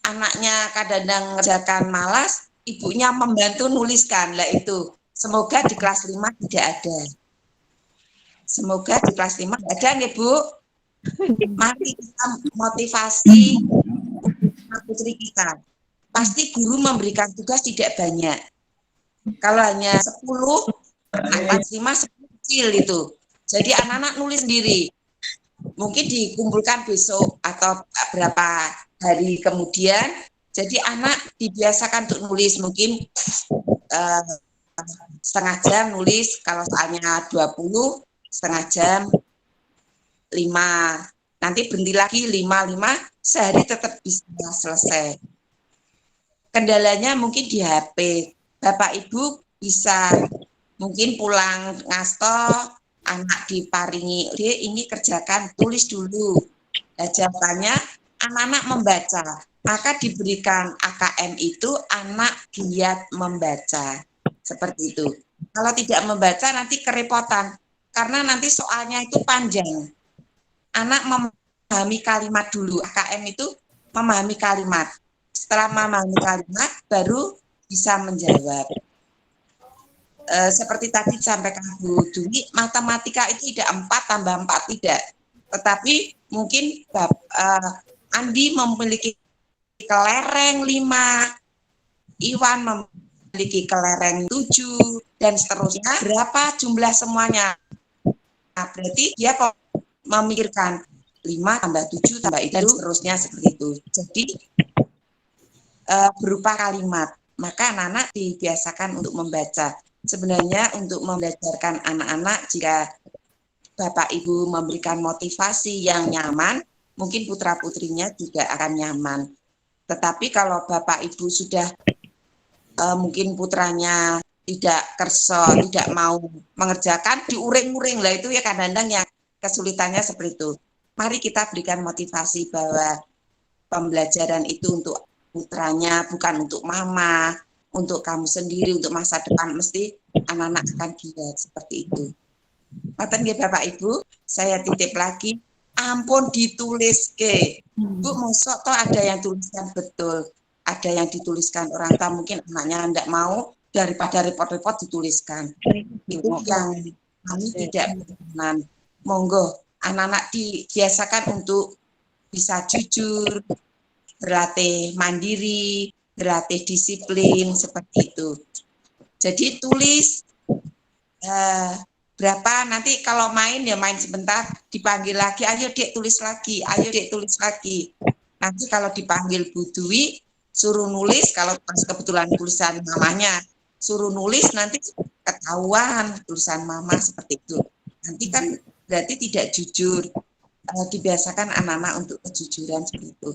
Anaknya kadang-kadang ngerjakan malas, ibunya membantu nuliskan. Lah itu, semoga di kelas 5 tidak ada. Semoga di kelas 5 tidak ada nih Bu. Mari kita motivasi putri kita. Pasti guru memberikan tugas tidak banyak. Kalau hanya 10, kelas 5 kecil itu. Jadi anak-anak nulis sendiri. Mungkin dikumpulkan besok atau beberapa hari kemudian. Jadi anak dibiasakan untuk nulis, mungkin setengah jam nulis, kalau soalnya 20, setengah jam 5. Nanti berhenti lagi 5, sehari tetap bisa selesai. Kendalanya mungkin di HP. Bapak Ibu bisa mungkin pulang ngasto, anak diparingi, ini kerjakan, tulis dulu. Nah, jawabannya anak-anak membaca. Maka diberikan AKM itu anak giat membaca. Seperti itu. Kalau tidak membaca nanti kerepotan. Karena nanti soalnya itu panjang. Anak memahami kalimat dulu. AKM itu memahami kalimat. setelah memahami kalimat baru bisa menjawab. Seperti tadi disampaikan Bu Dwi, matematika itu tidak 4 tambah 4 tidak. Tetapi mungkin Andi memiliki kelereng 5, Iwan memiliki kelereng 7, dan seterusnya. Berapa jumlah semuanya? Nah, berarti dia memikirkan 5 tambah 7 tambah itu, dan seterusnya seperti itu. Jadi berupa kalimat. Maka anak-anak dibiasakan untuk membaca. Sebenarnya untuk membelajarkan anak-anak, jika Bapak Ibu memberikan motivasi yang nyaman, mungkin putra-putrinya juga akan nyaman. Tetapi kalau Bapak Ibu sudah mungkin putranya tidak kerso, tidak mau mengerjakan, diuring-uring lah, itu ya kadang-kadang yang kesulitannya seperti itu. Mari kita berikan motivasi bahwa pembelajaran itu untuk putranya, bukan untuk mama, untuk kamu sendiri, untuk masa depan. Mesti anak-anak akan giat seperti itu. Ngoten nggih Bapak Ibu, saya titip lagi, ampun ditulis ke. Bu, mosok toh ada yang tuliskan betul, ada yang dituliskan orang tua, mungkin anaknya tidak mau, daripada repot-repot dituliskan. Itu yang kami tidak berkenan. Monggo anak-anak dibiasakan untuk bisa jujur, berlatih mandiri, berlatih disiplin, seperti itu. Jadi tulis berapa, nanti kalau main ya main sebentar, dipanggil lagi, ayo Dek tulis lagi, ayo Dek tulis lagi. Nanti kalau dipanggil Bu Dwi, suruh nulis, kalau pas kebetulan tulisan mamanya, suruh nulis, nanti ketahuan tulisan mama seperti itu. Nanti kan berarti tidak jujur. Dibiasakan anak-anak untuk kejujuran seperti itu.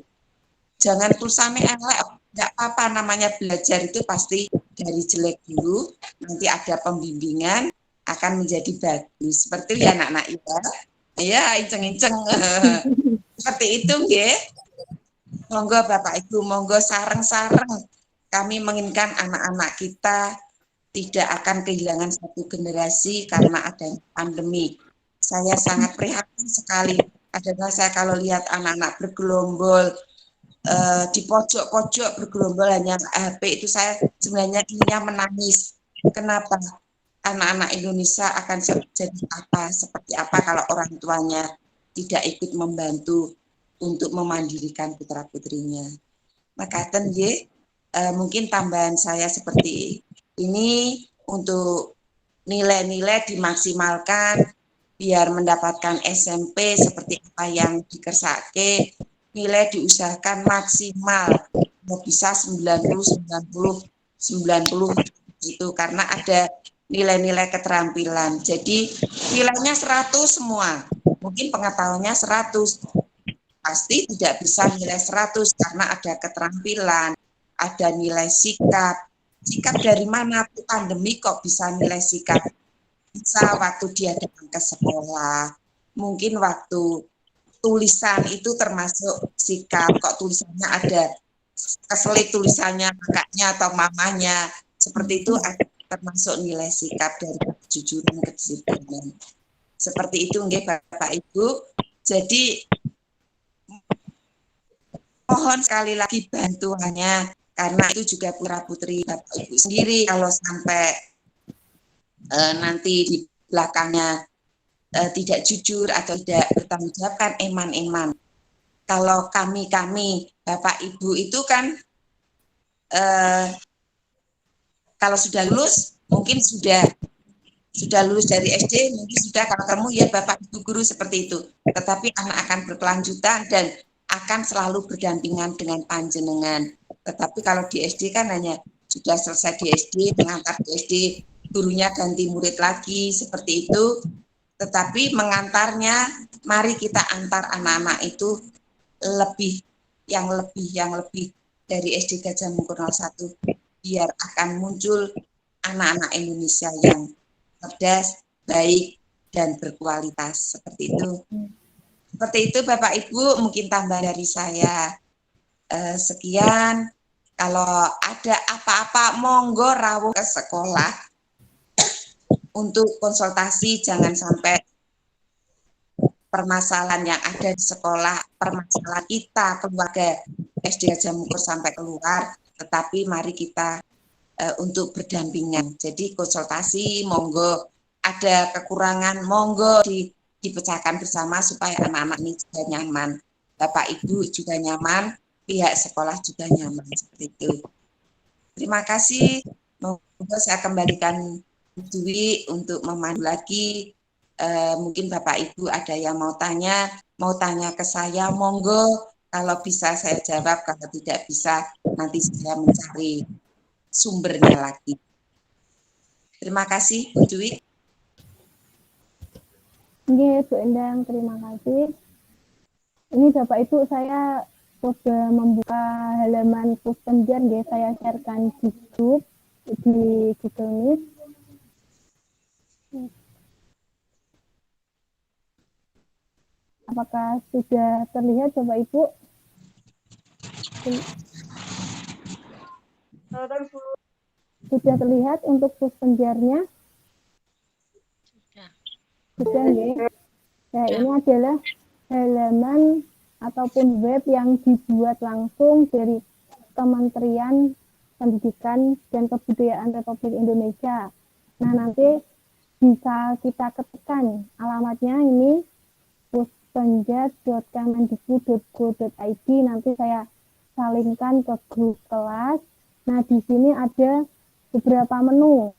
Jangan tulisannya elek, tidak apa-apa, namanya belajar itu pasti dari jelek dulu, nanti ada pembimbingan, akan menjadi bagus. Seperti itu ya anak-anak ya, inceng-inceng. Seperti itu ya. Monggo Bapak Ibu, monggo sareng-sareng. Kami menginginkan anak-anak kita tidak akan kehilangan satu generasi karena adanya pandemi. Saya sangat prihatin sekali. Adalah saya kalau lihat anak-anak bergelombol, di pojok-pojok bergelombol hanya HP, itu saya sebenarnya ingin menangis. Kenapa? Anak-anak Indonesia akan jadi apa, seperti apa kalau orang tuanya tidak ikut membantu untuk memandirikan putra-putrinya. Maka mungkin tambahan saya seperti ini, untuk nilai-nilai dimaksimalkan biar mendapatkan SMP seperti apa yang dikersake, nilai diusahakan maksimal, bisa 90 itu, karena ada nilai-nilai keterampilan. Jadi nilainya 100 semua, mungkin pengetahuannya 100, pasti tidak bisa nilai 100 karena ada keterampilan, ada nilai sikap. Sikap dari mana? Pandemi kok bisa nilai sikap? Bisa waktu dia datang ke sekolah, mungkin waktu tulisan itu termasuk sikap, kok tulisannya ada keselip tulisannya kakaknya atau mamanya, seperti itu termasuk nilai sikap dari kejujuran, kedisiplinan. Seperti itu nggih Bapak Ibu. Jadi mohon sekali lagi bantuannya, karena itu juga putra-putri Bapak Ibu sendiri. Kalau sampai nanti di belakangnya tidak jujur atau tidak bertanggung jawab, kan eman-eman. Kalau kami Bapak Ibu itu kan kalau sudah lulus mungkin sudah lulus dari SD, mungkin sudah, kalau kamu ya Bapak Ibu guru seperti itu. Tetapi anak akan berkelanjutan dan akan selalu berdampingan dengan panjenengan. Tetapi kalau di SD kan hanya sudah selesai di SD, mengantar di SD, gurunya ganti murid lagi, seperti itu. Tetapi mengantarnya, mari kita antar anak-anak itu lebih dari SD Gajah Mungkur 01, biar akan muncul anak-anak Indonesia yang cerdas, baik, dan berkualitas. Seperti itu. Seperti itu Bapak Ibu, mungkin tambah dari saya. Sekian. Kalau ada apa-apa, monggo rawuh ke sekolah untuk konsultasi. Jangan sampai permasalahan yang ada di sekolah, permasalahan kita, keluarga, SD Gajah Mungkur sampai keluar, tetapi mari kita untuk berdampingan. Jadi konsultasi, monggo ada kekurangan, monggo dipecahkan bersama supaya anak-anak ini juga nyaman. Bapak Ibu juga nyaman, pihak sekolah juga nyaman seperti itu. Terima kasih. Monggo saya kembalikan Dwi untuk memandu lagi. Mungkin Bapak Ibu ada yang mau tanya ke saya, monggo. Kalau bisa saya jawab, kalau tidak bisa nanti saya mencari sumbernya lagi. Terima kasih, Bu Dwi. Oke, Bu Endang, terima kasih. Ini Bapak Ibu, saya sudah membuka halaman Puspenjar, saya sharekan di grup di Google Meet. Apakah sudah terlihat Bapak Ibu? Sudah terlihat untuk Puspenjarnya? Sudah, ya. Nah, ini adalah halaman ataupun web yang dibuat langsung dari Kementerian Pendidikan dan Kebudayaan Republik Indonesia. Nah, nanti bisa kita ketikkan alamatnya ini puspenjat.kemendikbud.go.id. Nanti saya salinkan ke grup kelas. Nah, di sini ada beberapa menu.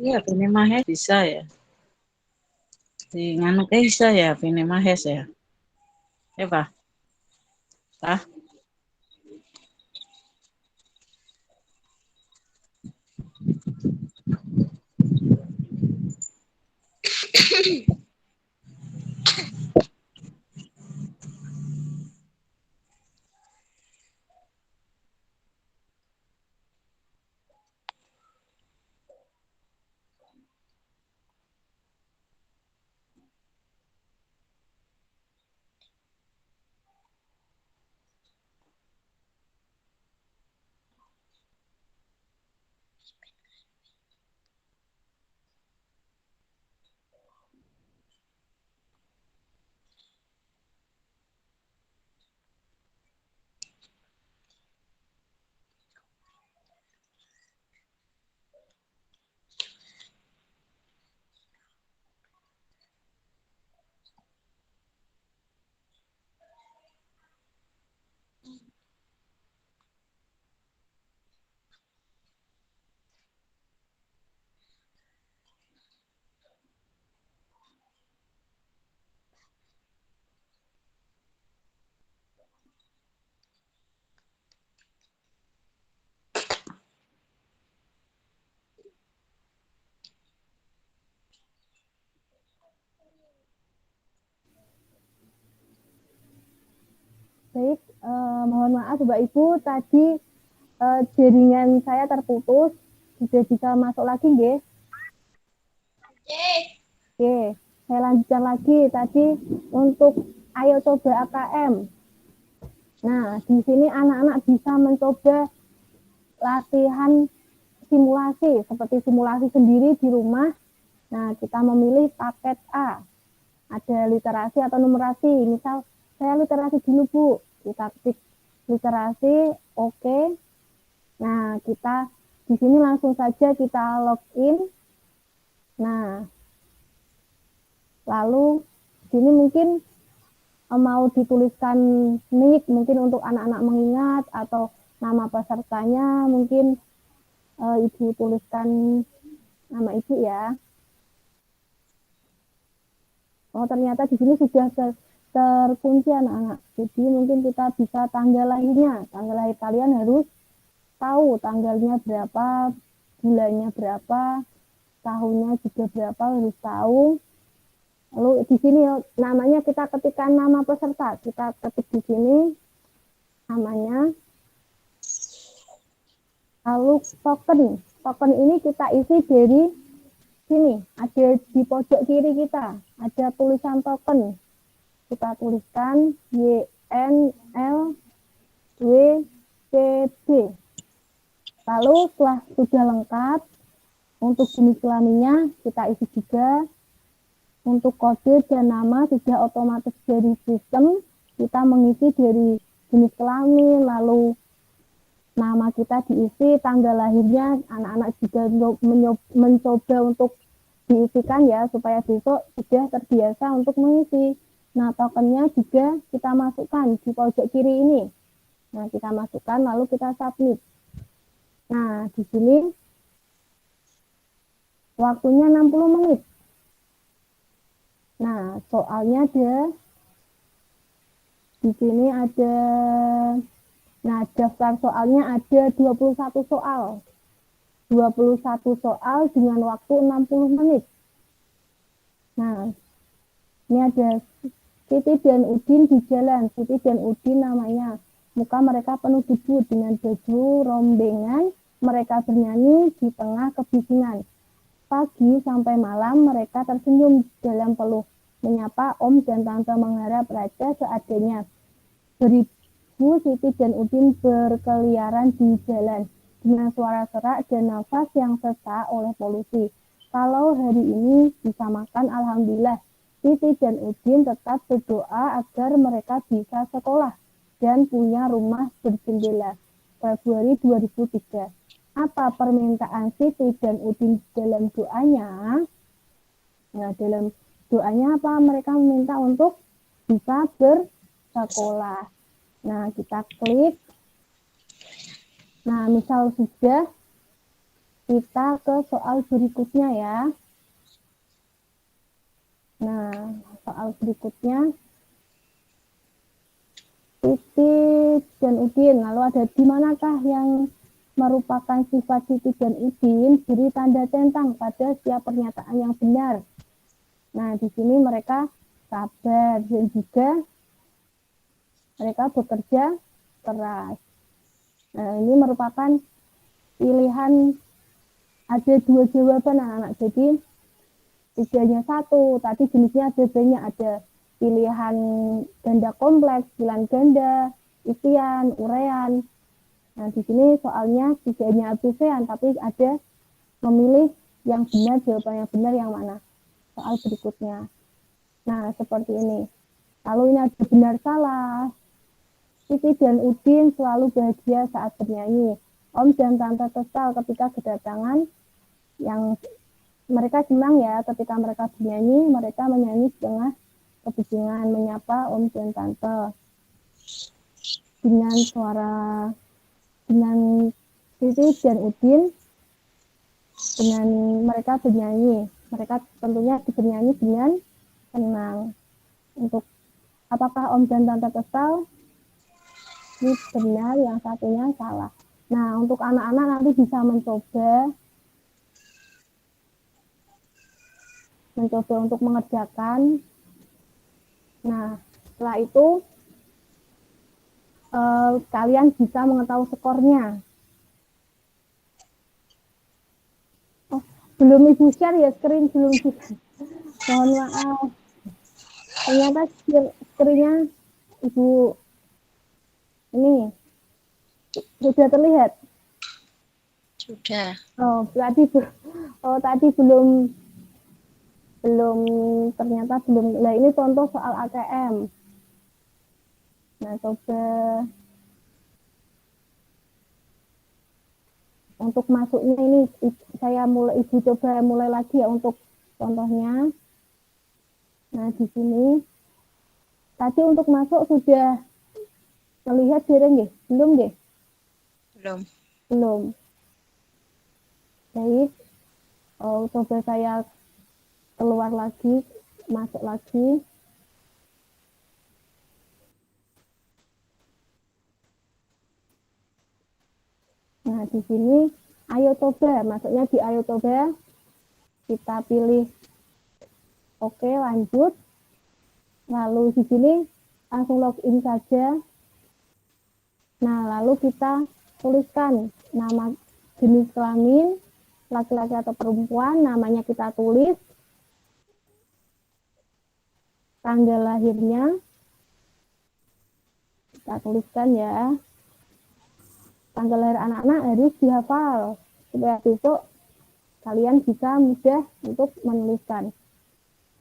Iya, Vini Mahes bisa ya. Di nganu bisa ya, Vini Mahes ya. Ya, Pak. Pak. Baik, mohon maaf Bapak Ibu, tadi jaringan saya terputus. Sudah bisa masuk lagi, nggih? Oke, saya lanjutkan lagi. Tadi untuk ayo coba AKM. Nah, di sini anak-anak bisa mencoba latihan simulasi, seperti simulasi sendiri di rumah. Nah, kita memilih paket A. Ada literasi atau numerasi. Misal, saya literasi dulu, Bu. Kita klik literasi, oke. Nah, kita di sini langsung saja kita login. Nah, lalu di sini mungkin mau dituliskan nick mungkin untuk anak-anak mengingat atau nama pesertanya mungkin Ibu tuliskan nama Ibu ya. Oh, ternyata di sini sudah terkunci anak-anak. Jadi mungkin kita bisa tanggal lahirnya. Tanggal lahir kalian harus tahu tanggalnya berapa, bulannya berapa, tahunnya juga berapa harus tahu. Lalu di sini namanya kita ketikkan nama peserta. Kita ketik di sini namanya. Lalu token. Token ini kita isi dari sini. Ada di pojok kiri kita. Ada tulisan token. Kita tuliskan YNLWCD. Lalu setelah sudah lengkap, untuk jenis kelaminnya kita isi juga. Untuk kode dan nama sudah otomatis dari sistem. kita mengisi dari jenis kelamin, lalu nama kita diisi, tanggal lahirnya, anak-anak juga mencoba untuk diisikan ya, supaya besok sudah terbiasa untuk mengisi. Nah, tokennya juga kita masukkan di pojok kiri ini. Nah, kita masukkan, lalu kita submit. Nah, di sini waktunya 60 menit. Nah, soalnya ada, di sini ada, nah, daftar soalnya ada 21 soal. 21 soal dengan waktu 60 menit. Nah, ini ada Siti dan Udin di jalan. Siti dan Udin namanya. Muka mereka penuh debu dengan baju rombengan. Mereka bernyanyi di tengah kebisingan. Pagi sampai malam mereka tersenyum dalam peluh. Menyapa Om dan Tante mengharap raja seadanya. Beribu Siti dan Udin berkeliaran di jalan dengan suara serak dan nafas yang sesak oleh polusi. Kalau hari ini bisa makan, alhamdulillah. Siti dan Udin tetap berdoa agar mereka bisa sekolah dan punya rumah berjendela. Februari 2003. Apa permintaan Siti dan Udin dalam doanya? Nah, dalam doanya apa? Mereka meminta untuk bisa bersekolah. Nah, kita klik. Nah, misal sudah, kita ke soal berikutnya ya. Nah, soal berikutnya, Siti dan Udin. Lalu ada di manakah yang merupakan sifat Siti dan Udin? Beri tanda centang pada setiap pernyataan yang benar. Nah, di sini mereka sabar dan juga mereka bekerja keras. Nah, ini merupakan pilihan, ada 2 jawaban anak-anak. Jadi, 3-nya 1. Tadi jenisnya ada banyak. Ada pilihan ganda kompleks, pilihan ganda, isian, urean. Nah, di sini soalnya 3-nya ABC-an, tapi ada memilih yang benar, jawaban yang benar yang mana. Soal berikutnya. Nah, seperti ini. Lalu ini ada benar salah. Siti dan Udin selalu bahagia saat bernyanyi. Om dan Tante kesal ketika kedatangan, yang mereka senang ya ketika mereka bernyanyi, mereka menyanyi di tengah kebisingan, menyapa Om dan Tante. Dengan suara, dengan Siti dan Udin, dengan mereka bernyanyi. Mereka tentunya bernyanyi dengan senang. Untuk apakah Om dan Tante kesal? Ini benar, yang satunya salah. Nah, untuk anak-anak nanti bisa mencoba untuk mengerjakan. Nah, setelah itu kalian bisa mengetahui skornya. Oh, belum Ibu share ya screen, belum share. Mohon maaf. Ternyata screen-nya Ibu ini sudah terlihat. Sudah. Oh, tadi belum ternyata belum. Nah, ini contoh soal ATM. Nah, coba untuk masuknya ini Ibu coba mulai lagi ya untuk contohnya. Nah, di sini tadi untuk masuk sudah terlihat dereng nggih? Belum nggih? Belum. Baik. Oh, coba saya keluar lagi, masuk lagi. Nah, di sini ayo coba, masuknya di ayo coba. Kita pilih oke, lanjut. Lalu di sini langsung login saja. Nah, lalu kita tuliskan nama, jenis kelamin, laki-laki atau perempuan, namanya kita tulis, tanggal lahirnya, kita tuliskan ya. Tanggal lahir anak-anak harus dihafal, supaya besok kalian bisa mudah untuk menuliskan.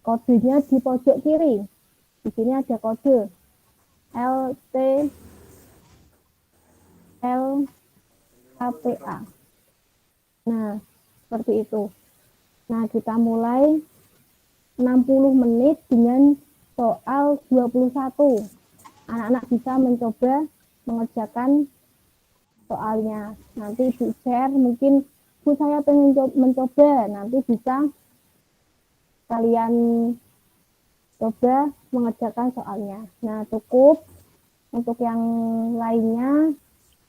Kodenya di pojok kiri. Di sini ada kode. LTLAPA. Nah, seperti itu. Nah, kita mulai 60 menit dengan soal 21. Anak-anak bisa mencoba mengerjakan soalnya. Nanti di-share, mungkin Bu saya pengen mencoba, nanti bisa kalian coba mengerjakan soalnya. Nah, cukup. Untuk yang lainnya,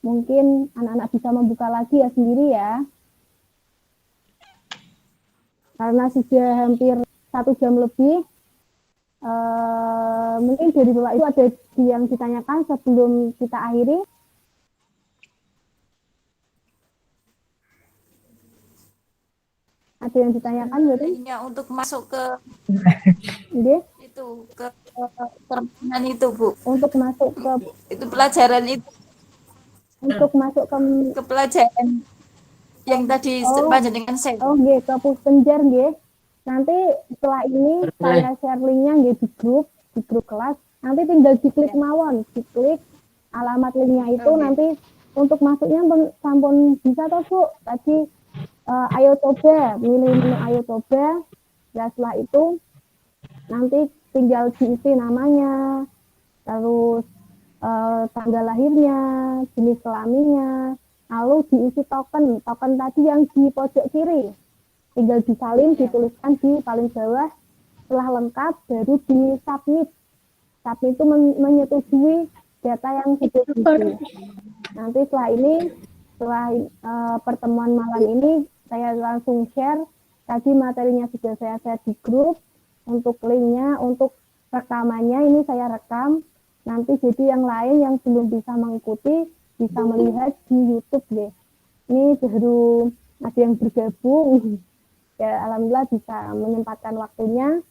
mungkin anak-anak bisa membuka lagi ya sendiri ya. Karena sudah hampir 1 jam lebih, mungkin dari Bapak Ibu ada yang ditanyakan sebelum kita akhiri. Ada yang ditanyakan berarti? Untuk masuk ke Itu ke permainan itu, Bu. Untuk masuk ke Itu pelajaran itu untuk masuk ke pelajaran yang tadi panjenengan share. ke Puspenjar nggih. Nanti setelah ini saya share linknya nggih di grup kelas. Nanti tinggal diklik mawon, diklik alamat linknya itu nanti untuk masuknya sampun bisa toh Bu. Tadi ayo coba, milih menu ayo coba. Ya setelah itu nanti tinggal diisi namanya, terus tanggal lahirnya, jenis kelaminnya, lalu diisi token tadi yang di pojok kiri. Tinggal disalin, dituliskan di paling bawah. Setelah lengkap, baru di submit. Submit itu menyetujui data yang sudah diisi. Nanti setelah ini, setelah pertemuan malam ini, saya langsung share. Tadi materinya sudah saya share di grup. Untuk linknya, untuk rekamannya ini saya rekam. Nanti jadi yang lain yang belum bisa mengikuti, bisa melihat di YouTube deh. Ini baru ada yang bergabung. Ya, alhamdulillah bisa menyempatkan waktunya.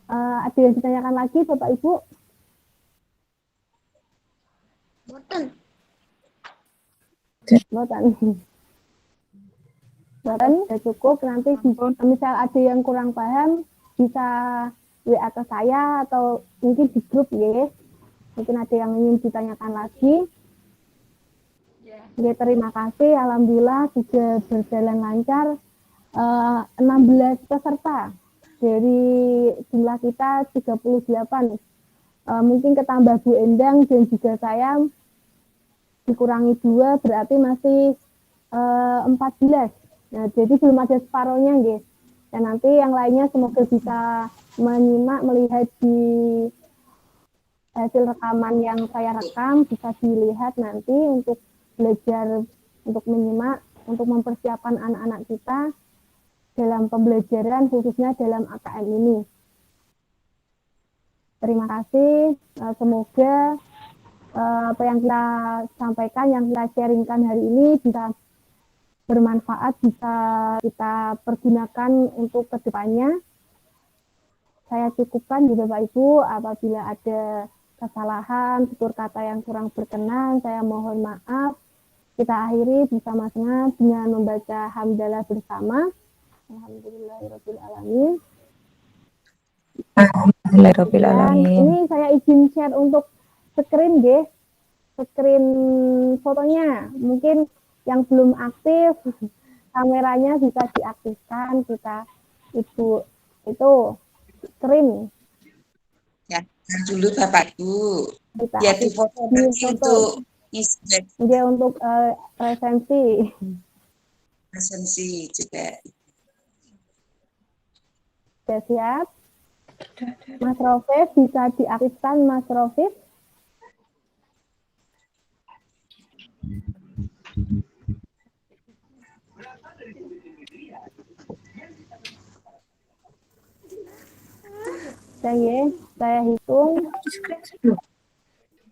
Ada yang ditanyakan lagi Bapak Ibu? Boten. Ya cukup. Nanti misal ada yang kurang paham bisa WA ke saya atau mungkin di grup ya. Mungkin ada yang ingin ditanyakan lagi. Ya, terima kasih. Alhamdulillah sudah berjalan lancar. 16 peserta dari jumlah kita 38. Mungkin ketambah Bu Endang dan juga saya dikurangi 2 berarti masih 14. Nah, jadi belum ada separohnya nggih. Dan nanti yang lainnya semoga bisa menyimak, melihat di hasil rekaman yang saya rekam, bisa dilihat nanti untuk belajar, untuk menyimak, untuk mempersiapkan anak-anak kita dalam pembelajaran khususnya dalam AKM ini. Terima kasih. Semoga apa yang kita sampaikan, yang kita sharingkan hari ini bisa bermanfaat, bisa kita pergunakan untuk kedepannya. Saya cukupkan di Bapak Ibu. Apabila ada kesalahan, tutur kata yang kurang berkenan, saya mohon maaf. Kita akhiri bersama-sama dengan membaca hamdalah bersama. Alhamdulillahirrahmanirrahim. Alhamdulillahirrahmanirrahim. Ini saya izin share untuk screen deh. Screen fotonya. Mungkin yang belum aktif, kameranya bisa diaktifkan. Kita itu screen. Ya, dulu Bapak Ibu. Kita Ya di foto nanti untuk dia untuk presensi juga. Sudah siap? Mas Rofif bisa diaktifkan, Mas Rofif? Saya hitung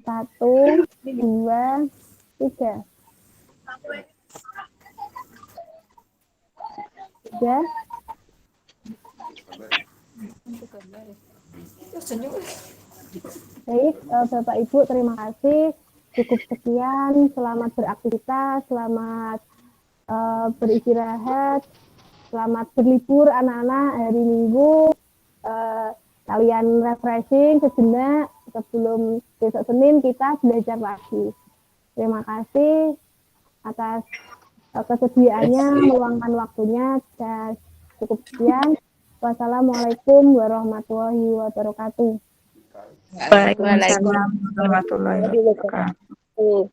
1, 2, 3. Sudah? Baik, Bapak Ibu, terima kasih. Cukup sekian. Selamat beraktivitas, selamat beristirahat, selamat berlibur anak-anak hari Minggu. Kalian refreshing sejenak sebelum besok Senin kita belajar lagi. Terima kasih atas kesediaannya, meluangkan waktunya. Dan cukup sekian. Wassalamualaikum warahmatullahi wabarakatuh. Waalaikumsalam warahmatullahi wabarakatuh.